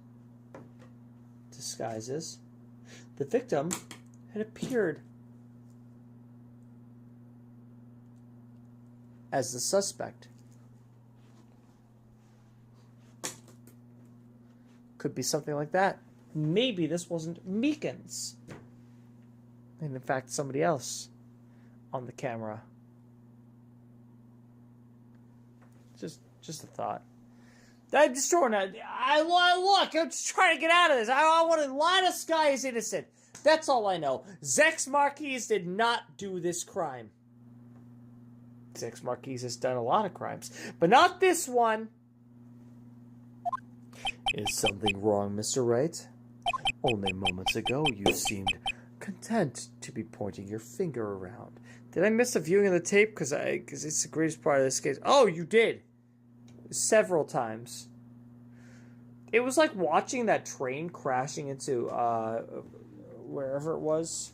disguises. The victim had appeared as the suspect. Could be something like that. Maybe this wasn't Meekins, and in fact somebody else on the camera. Just a thought. I'm just throwing out. Look, I'm just trying to get out of this. I want to. Lana Skye is innocent. That's all I know. Zex Marquise did not do this crime. Zex Marquise has done a lot of crimes, but not this one. Is something wrong, Mr. Wright? Only moments ago you seemed content to be pointing your finger around. Did I miss a viewing of the tape? Because it's the greatest part of this case. Oh, you did. Several times. It was like watching that train crashing into wherever it was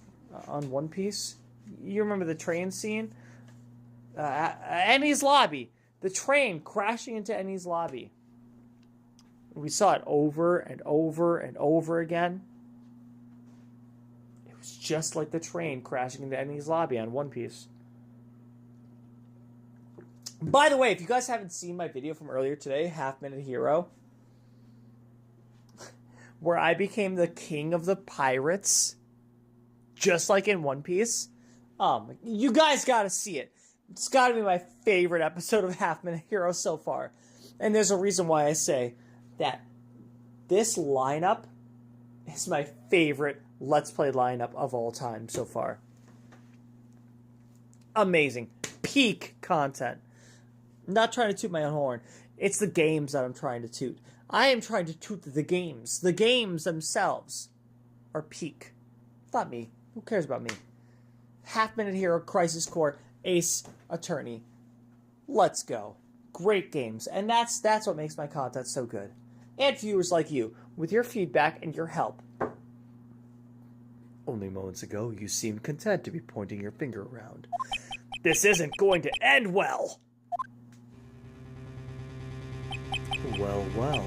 on One Piece. You remember the train scene? Eni's lobby. The train crashing into Eni's lobby. We saw it over and over and over again. It was just like the train crashing into Eni's lobby on One Piece. By the way, if you guys haven't seen my video from earlier today, Half Minute Hero, where I became the king of the pirates, just like in One Piece, you guys gotta see it. It's gotta be my favorite episode of Half Minute Hero so far. And there's a reason why I say that this lineup is my favorite Let's Play lineup of all time so far. Amazing. Peak content. I'm not trying to toot my own horn. It's the games that I'm trying to toot. I am trying to toot the games. The games themselves are peak. Not me. Who cares about me? Half Minute Hero, Crisis Core, Ace Attorney. Let's go. Great games. And that's what makes my content so good. And viewers like you, with your feedback and your help. Only moments ago, you seemed content to be pointing your finger around. This isn't going to end well. Well, well.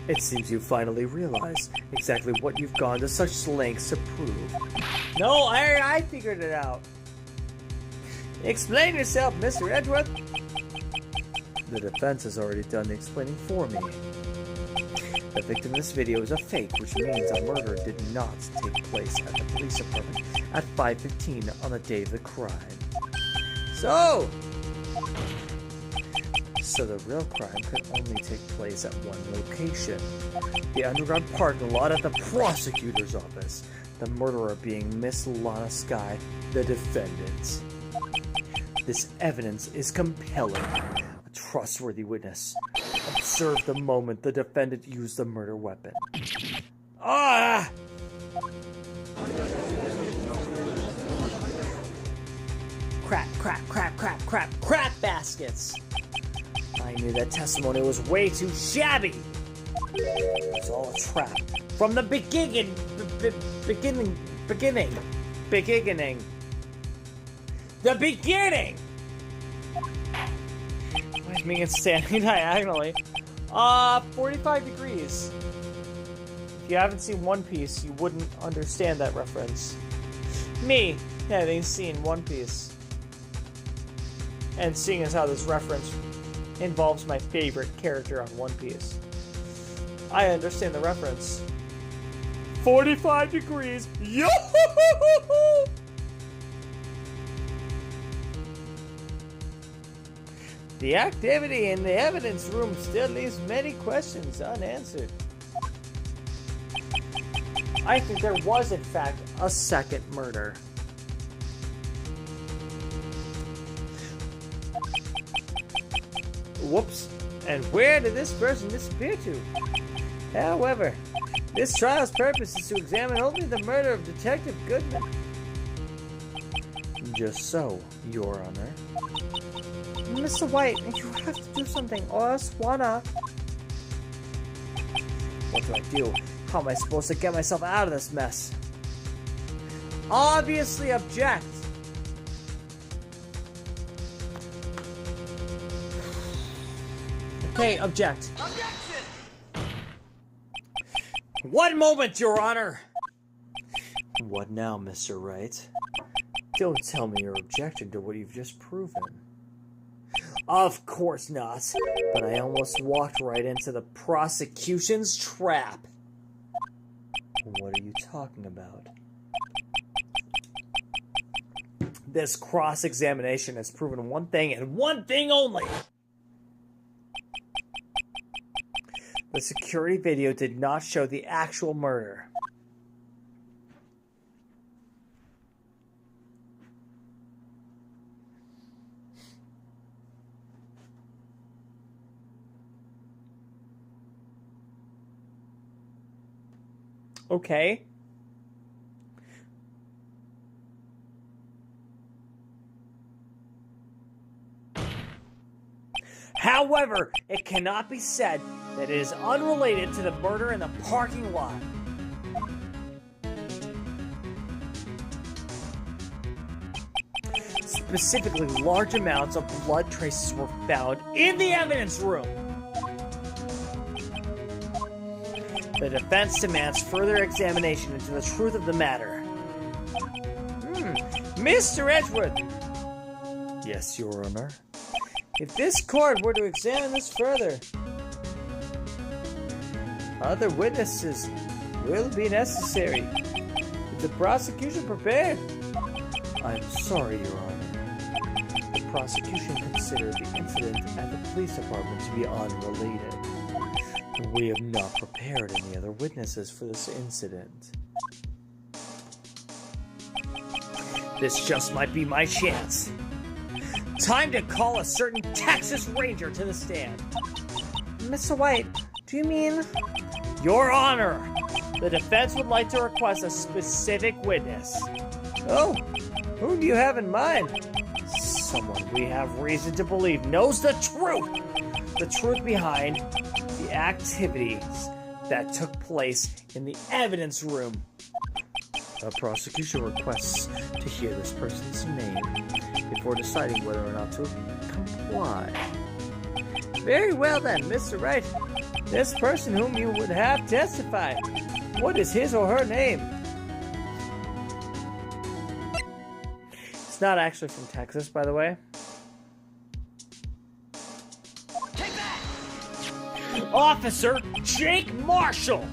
It seems you finally realize exactly what you've gone to such lengths to prove. No, I figured it out. Explain yourself, Mr. Edgeworth. The defense has already done the explaining for me. The victim in this video is a fake, which means a murder did not take place at the police department at 5:15 on the day of the crime. So the real crime could only take place at one location. The underground parking lot at the prosecutor's office. The murderer being Miss Lana Skye, the defendant. This evidence is compelling. A trustworthy witness. Observe the moment the defendant used the murder weapon. Ah! Crap baskets. I knew that testimony was way too shabby. It was all a trap. From the beginning. The beginning! Why is Megan standing diagonally? 45 degrees. If you haven't seen One Piece, you wouldn't understand that reference. Me, having seen One Piece. And seeing as how this reference involves my favorite character on One Piece, I understand the reference. 45 degrees. Yo! The activity in the evidence room still leaves many questions unanswered. I think there was, in fact, a second murder. Whoops. And where did this person disappear to? However, this trial's purpose is to examine only the murder of Detective Goodman. Just so, Your Honor. Mr. White, you have to do something, or else wanna. What do I do? How am I supposed to get myself out of this mess? Obviously object. Okay, object. Objection! One moment, Your Honor! What now, Mr. Wright? Don't tell me you're objecting to what you've just proven. Of course not. But I almost walked right into the prosecution's trap. What are you talking about? This cross-examination has proven one thing and one thing only. The security video did not show the actual murder. Okay. However, it cannot be said that it is unrelated to the murder in the parking lot. Specifically, large amounts of blood traces were found in the evidence room. The defense demands further examination into the truth of the matter. Mr. Edgeworth! Yes, Your Honor. If this court were to examine this further, other witnesses will be necessary. Is the prosecution prepared? I'm sorry, Your Honor. The prosecution considered the incident at the police department to be unrelated. We have not prepared any other witnesses for this incident. This just might be my chance. Time to call a certain Texas Ranger to the stand. Mr. White, do you mean? Your Honor, the defense would like to request a specific witness. Oh, who do you have in mind? Someone we have reason to believe knows the truth. The truth behind the activities that took place in the evidence room. The prosecution requests to hear this person's name before deciding whether or not to comply. Very well then, Mr. Wright. This person whom you would have testify. What is his or her name? It's not actually from Texas, by the way. Take that! Officer Jake Marshall!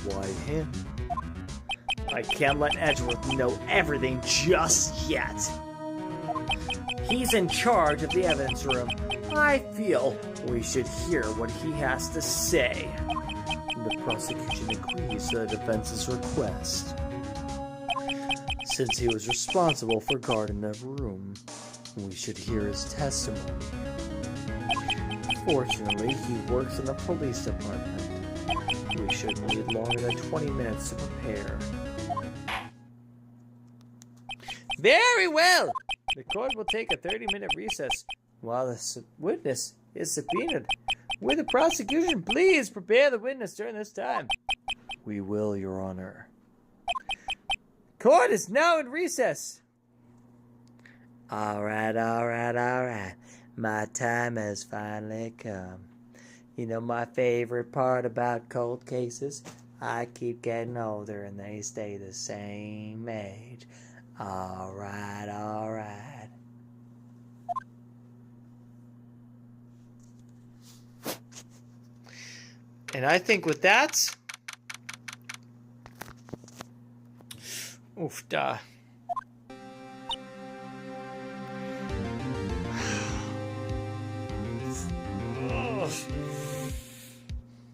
Why him? I can't let Edgeworth know everything just yet. He's in charge of the evidence room. I feel we should hear what he has to say. The prosecution agrees to the defense's request. Since he was responsible for guarding the room, we should hear his testimony. Fortunately, he works in the police department. We shouldn't need longer than 20 minutes to prepare. Very well! The court will take a 30-minute recess while the witness is subpoenaed. Will the prosecution please prepare the witness during this time? We will, Your Honor. Court is now in recess. All right. My time has finally come. You know my favorite part about cold cases? I keep getting older and they stay the same age. All right. And I think with that... Oof, duh.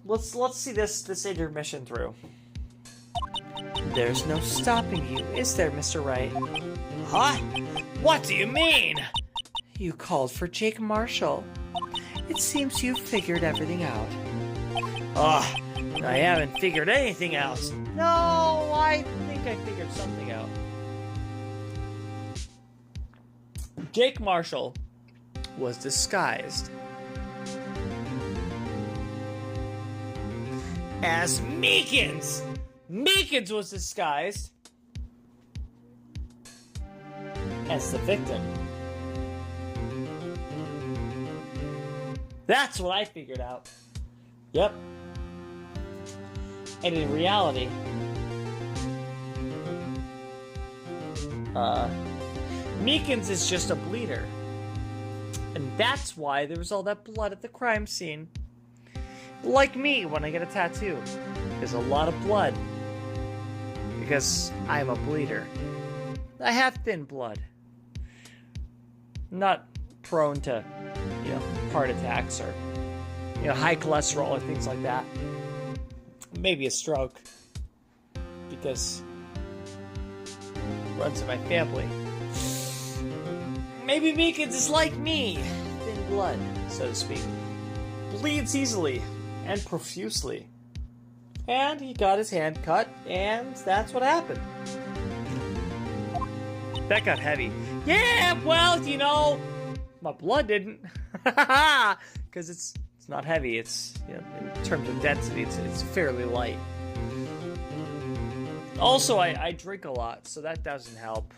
Let's see this intermission through. There's no stopping you, is there, Mr. Wright? Huh? What do you mean? You called for Jake Marshall. It seems you've figured everything out. Ugh, I haven't figured anything out. No, I think I figured something out. Jake Marshall was disguised as MEEKINS. MEEKINS was disguised as the victim. That's what I figured out. Yep. And in reality, MEEKINS is just a bleeder. And that's why there was all that blood at the crime scene. Like me when I get a tattoo. There's a lot of blood. Because I'm a bleeder. I have thin blood. Not prone to, heart attacks or, high cholesterol or things like that. Maybe a stroke. Because it runs in my family. Maybe MEEKINS is like me. Thin blood, so to speak. Bleeds easily and profusely. And he got his hand cut, and that's what happened. That got heavy. Yeah, well, my blood didn't. Because it's not heavy. It's, in terms of density, it's fairly light. Also, I drink a lot, so that doesn't help.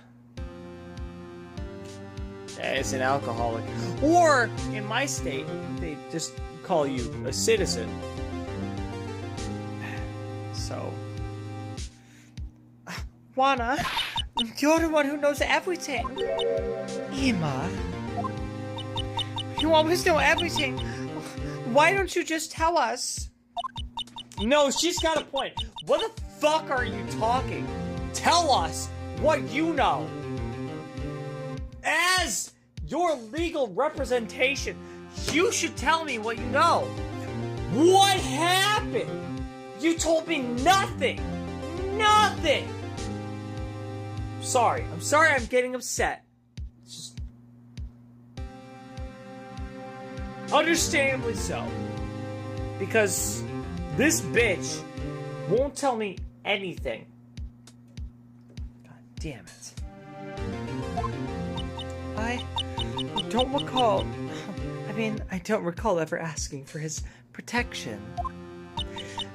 As an alcoholic. Or, in my state, they just call you a citizen. So... Juana, you're the one who knows everything. Emma, you always know everything. Why don't you just tell us? No, she's got a point. What the fuck are you talking? Tell us what you know. as your legal representation, you should tell me what you know. What happened? You told me nothing. Nothing. I'm sorry I'm getting upset. It's just... understandably so. Because this bitch won't tell me anything. God damn it. I don't recall... I don't recall ever asking for his protection.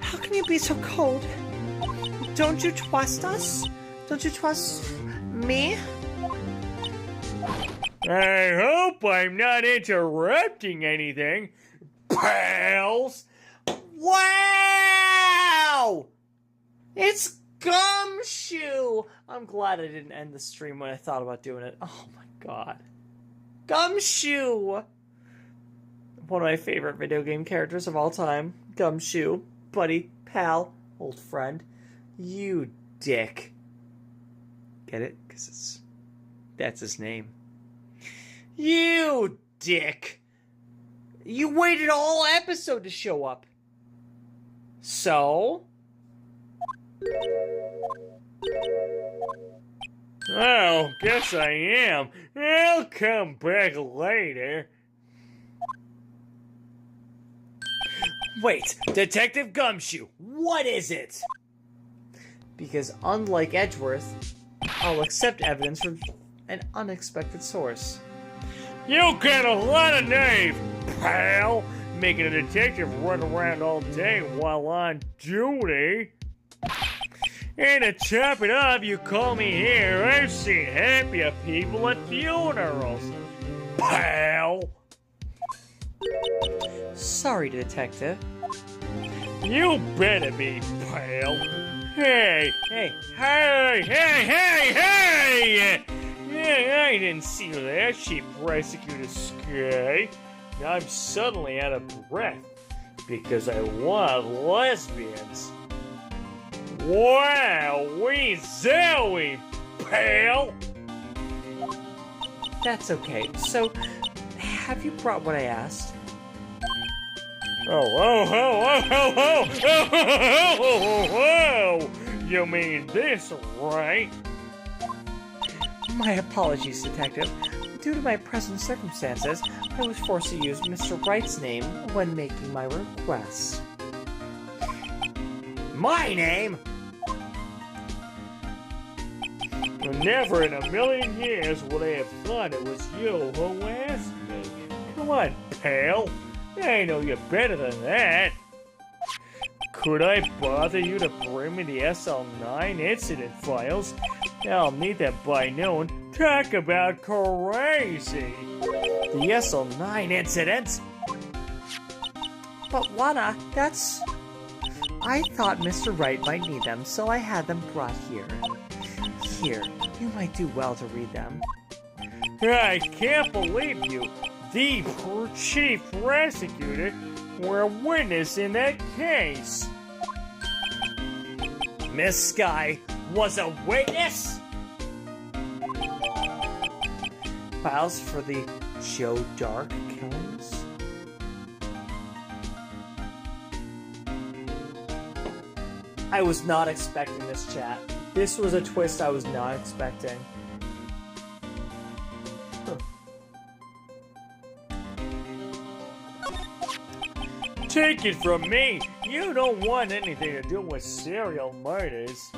How can you be so cold? Don't you trust us? Don't you trust me? I hope I'm not interrupting anything, pals. Wow! It's Gumshoe! I'm glad I didn't end the stream when I thought about doing it. Oh my god. Gumshoe! One of my favorite video game characters of all time. Gumshoe. Buddy. Pal. Old friend. You dick. Get it? Because that's his name. You dick! You waited all episode to show up. So? Oh, guess I am. I'll come back later. Wait, Detective Gumshoe, what is it? Because unlike Edgeworth, I'll accept evidence from an unexpected source. You got a lot of nerve, pal. Making a detective run around all day while on duty. And to top it off, you call me here. I've seen happier people at funerals, pal. Sorry, Detective. You better be, pal. Hey! Hey! Yeah, I didn't see that, Chief Prosecutor Sky. Now I'm suddenly out of breath because I want lesbians. Wow, we zowie, pal! That's okay. So, have you brought what I asked? Oh, you mean this, right? My apologies, Detective. Due to my present circumstances, I was forced to use Mr. Wright's name when making my request. My name? Never in a million years would I have thought it was you who asked me. Come on, pal. I know you're better than that. Could I bother you to bring me the SL9 incident files? I'll need them by noon. Talk about crazy. The SL9 incident? But Lana, that's... I thought Mr. Wright might need them, so I had them brought here. Here, you might do well to read them. I can't believe you, the chief prosecutor, were a witness in that case. Miss Sky was a witness? Files for the Joe Dark killings? I was not expecting this, chat. This was a twist I was not expecting. Take it from me, you don't want anything to do with serial murders.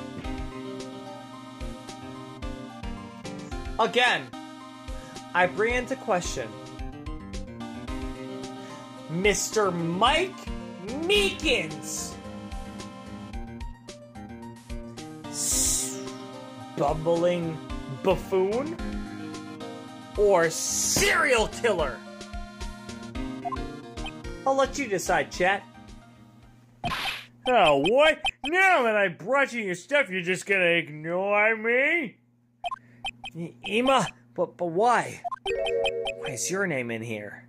Again, I bring into question Mr. Mike Meekins. Bumbling buffoon? Or serial killer? I'll let you decide, chat. Oh, what? Now that I brought you your stuff, you're just gonna ignore me? Ema, but why? Why is your name in here?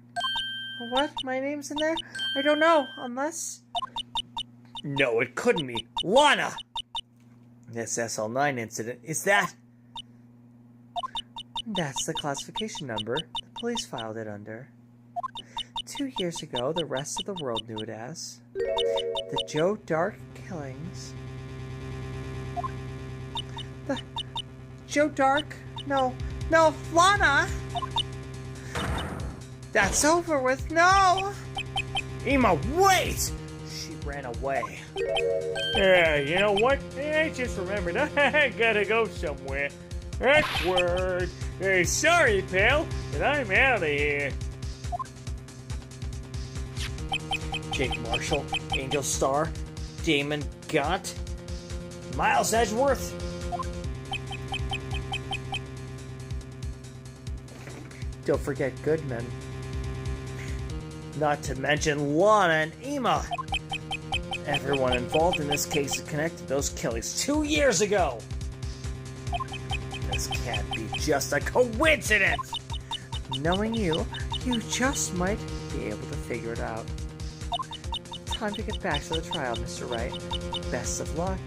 What? My name's in there? I don't know, unless... No, it couldn't be. Lana! This SL9 incident, is that... That's the classification number the police filed it under. 2 years ago, the rest of the world knew it as the Joe Dark Killings. The Joe Dark? No, Lana! That's over with, no! Emma, wait! She ran away. Yeah, you know what? I just remembered I gotta go somewhere. Awkward. Hey, sorry, pal, but I'm out of here. Jake Marshall, Angel Star, Damon Gaunt, Miles Edgeworth. Don't forget Goodman. Not to mention Lana and Emma. Everyone involved in this case is connected to those killings 2 years ago. This can't be just a coincidence. Knowing you just might be able to figure it out. Time to get back to the trial, Mr. Wright. Best of luck.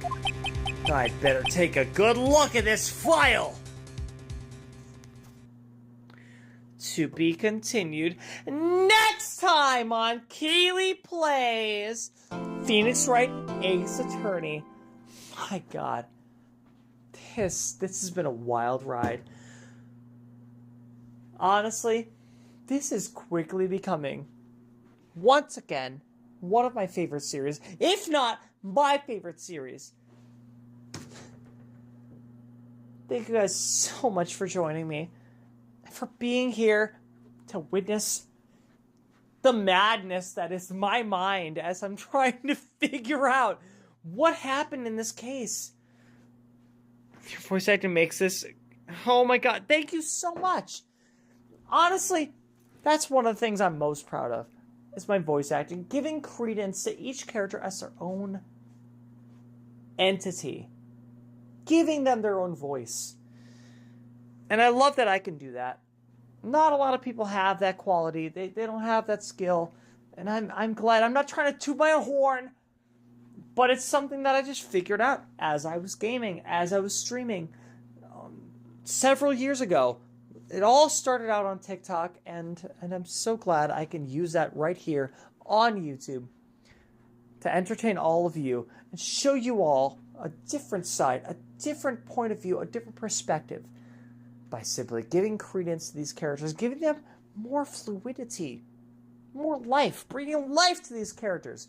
I'd better take a good look at this file. To be continued next time on Kayleigh Plays Phoenix Wright Ace Attorney. My God. This has been a wild ride. Honestly, this is quickly becoming, once again, one of my favorite series, if not my favorite series. Thank you guys so much for joining me, and for being here to witness the madness that is my mind as I'm trying to figure out what happened in this case. Your voice acting makes this... Oh my God, thank you so much. Honestly, that's one of the things I'm most proud of, is my voice acting, giving credence to each character as their own entity, giving them their own voice. And I love that I can do that. Not a lot of people have that quality. They don't have that skill. And I'm glad. I'm not trying to toot my own horn, but it's something that I just figured out as I was gaming, as I was streaming several years ago. It all started out on TikTok, and I'm so glad I can use that right here on YouTube to entertain all of you and show you all a different side, a different point of view, a different perspective by simply giving credence to these characters, giving them more fluidity, more life, bringing life to these characters.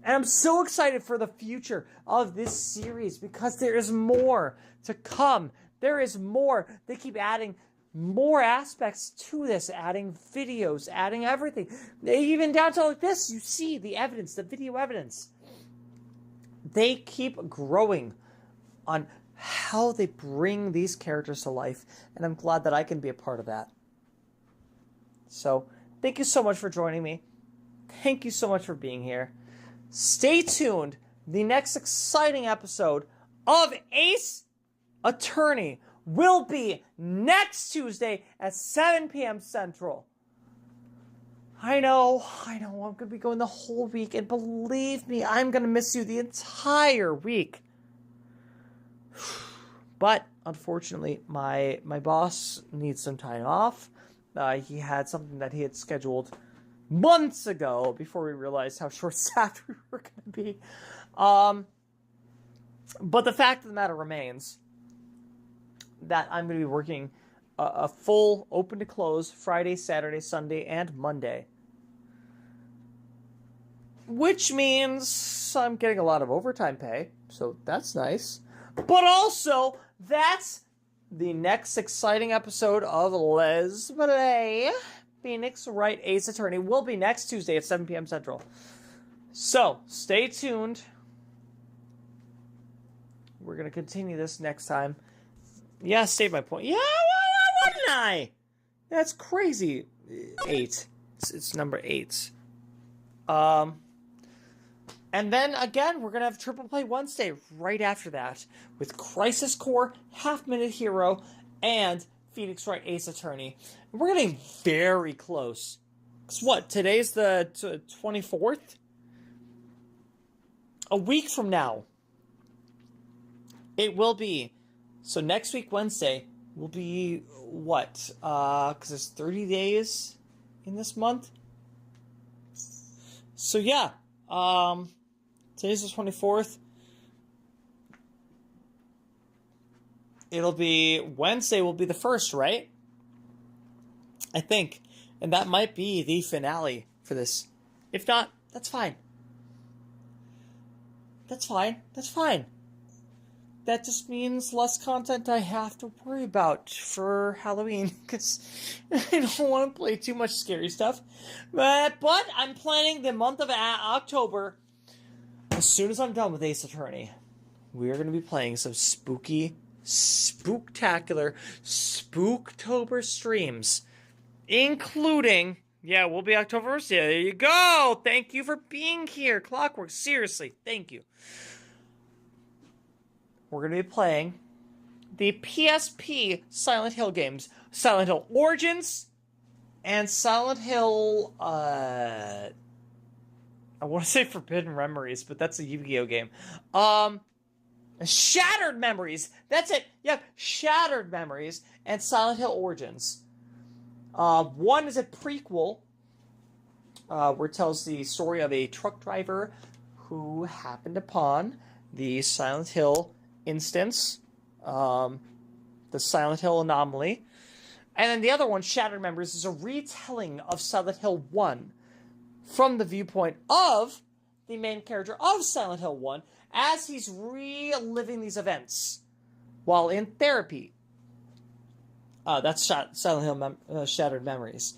And I'm so excited for the future of this series because there is more to come. There is more. They keep adding more aspects to this, adding videos, adding everything. Even down to like this, you see the evidence, the video evidence. They keep growing on how they bring these characters to life, and I'm glad that I can be a part of that. So, thank you so much for joining me. Thank you so much for being here. Stay tuned. The next exciting episode of Ace Attorney will be next Tuesday at 7 p.m. Central. I know, I'm going to be going the whole week, and believe me, I'm going to miss you the entire week. But, unfortunately, my boss needs some time off. He had something that he had scheduled months ago before we realized how short-staffed we were going to be. But the fact of the matter remains that I'm going to be working a full open to close Friday, Saturday, Sunday, and Monday. Which means I'm getting a lot of overtime pay, so that's nice. But also, that's the next exciting episode of Let's Play Phoenix Wright Ace Attorney will be next Tuesday at 7 p.m. Central. So, stay tuned. We're going to continue this next time. Yeah, save my point. Yeah, why wouldn't I? That's crazy. 8. It's number 8. And then, again, we're going to have Triple Play Wednesday right after that with Crisis Core, Half Minute Hero, and Phoenix Wright Ace Attorney. We're getting very close. Because what, today's the 24th? A week from now, it will be. So next week, Wednesday, will be what? Because there's 30 days in this month. So yeah, today's the 24th. It'll be Wednesday will be the 1st, right? I think. And that might be the finale for this. If not, that's fine. That's fine. That's fine. That just means less content I have to worry about for Halloween, because I don't want to play too much scary stuff. But I'm planning the month of October. As soon as I'm done with Ace Attorney, we're going to be playing some spooky, spooktacular, Spooktober streams, including, yeah, we'll be October 1st. There you go. Thank you for being here, Clockwork. Seriously, thank you. We're going to be playing the PSP Silent Hill games. Silent Hill Origins and Silent Hill, I want to say Forbidden Memories, but that's a Yu-Gi-Oh game. Shattered Memories. That's it. Yep, Shattered Memories and Silent Hill Origins. One is a prequel, where it tells the story of a truck driver who happened upon the Silent Hill instance, the Silent Hill anomaly. And then the other one, Shattered Memories, is a retelling of Silent Hill 1 from the viewpoint of the main character of Silent Hill 1 as he's reliving these events while in therapy. That's Silent Hill Shattered Memories.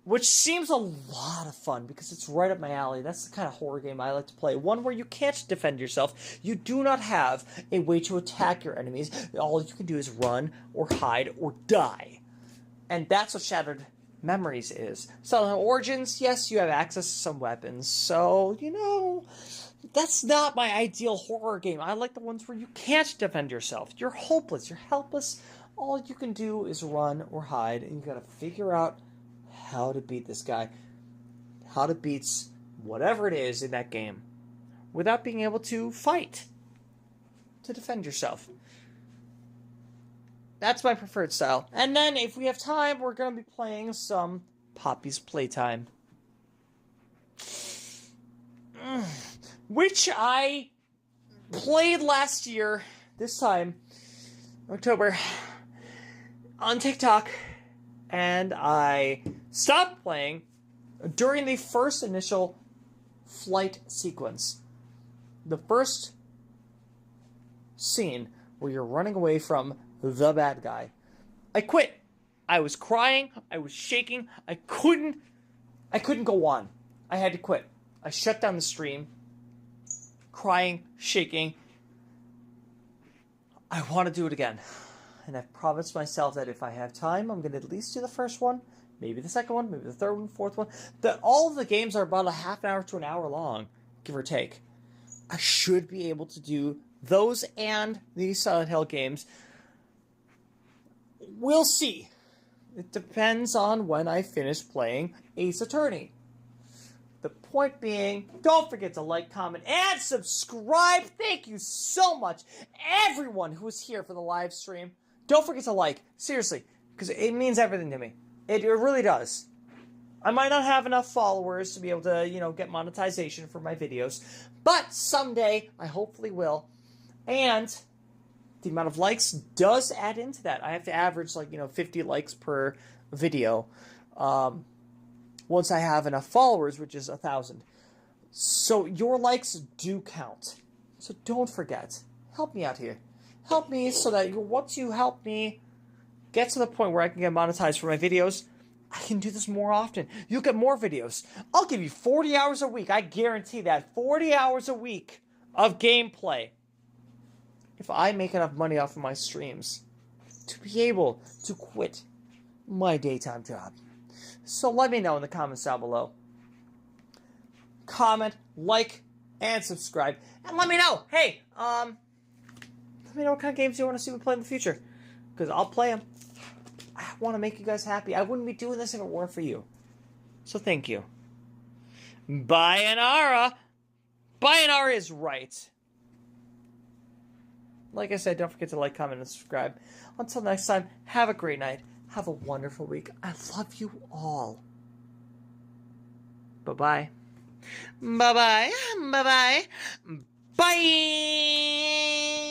Which seems a lot of fun because it's right up my alley. That's the kind of horror game I like to play. One where you can't defend yourself. You do not have a way to attack your enemies. All you can do is run or hide or die. And that's what Shattered Memories is. Silent Hill Origins, yes, you have access to some weapons. So, you know, that's not my ideal horror game. I like the ones where you can't defend yourself. You're hopeless. You're helpless. All you can do is run or hide. And you gotta figure out how to beat this guy, how to beat whatever it is in that game without being able to fight to defend yourself. That's my preferred style. And then if we have time, we're going to be playing some Poppy's Playtime, which I played last year, this time, October, on TikTok. And I stopped playing during the first initial flight sequence. The first scene where you're running away from the bad guy. I quit. I was crying. I was shaking. I couldn't go on. I had to quit. I shut down the stream. Crying, shaking. I want to do it again. And I've promised myself that if I have time, I'm going to at least do the first one, maybe the second one, maybe the third one, fourth one. That all of the games are about a half an hour to an hour long, give or take. I should be able to do those and the Silent Hill games. We'll see. It depends on when I finish playing Ace Attorney. The point being, don't forget to like, comment, and subscribe. Thank you so much, everyone who was here for the live stream. Don't forget to like, seriously, because it means everything to me. It really does. I might not have enough followers to be able to, you know, get monetization for my videos, but someday I hopefully will. And the amount of likes does add into that. I have to average, like, you know, 50 likes per video once I have enough followers, which is 1,000. So your likes do count. So don't forget. Help me out here. Help me so that once you help me get to the point where I can get monetized for my videos, I can do this more often. You'll get more videos. I'll give you 40 hours a week. I guarantee that. 40 hours a week of gameplay. If I make enough money off of my streams to be able to quit my daytime job. So let me know in the comments down below. Comment, like, and subscribe. And let me know, hey, let me know what kind of games you want to see me play in the future. Because I'll play them. I want to make you guys happy. I wouldn't be doing this if it weren't for you. So thank you. Bayonara. Bayonara is right. Like I said, don't forget to like, comment, and subscribe. Until next time, have a great night. Have a wonderful week. I love you all. Bye-bye. Bye-bye. Bye-bye. Bye.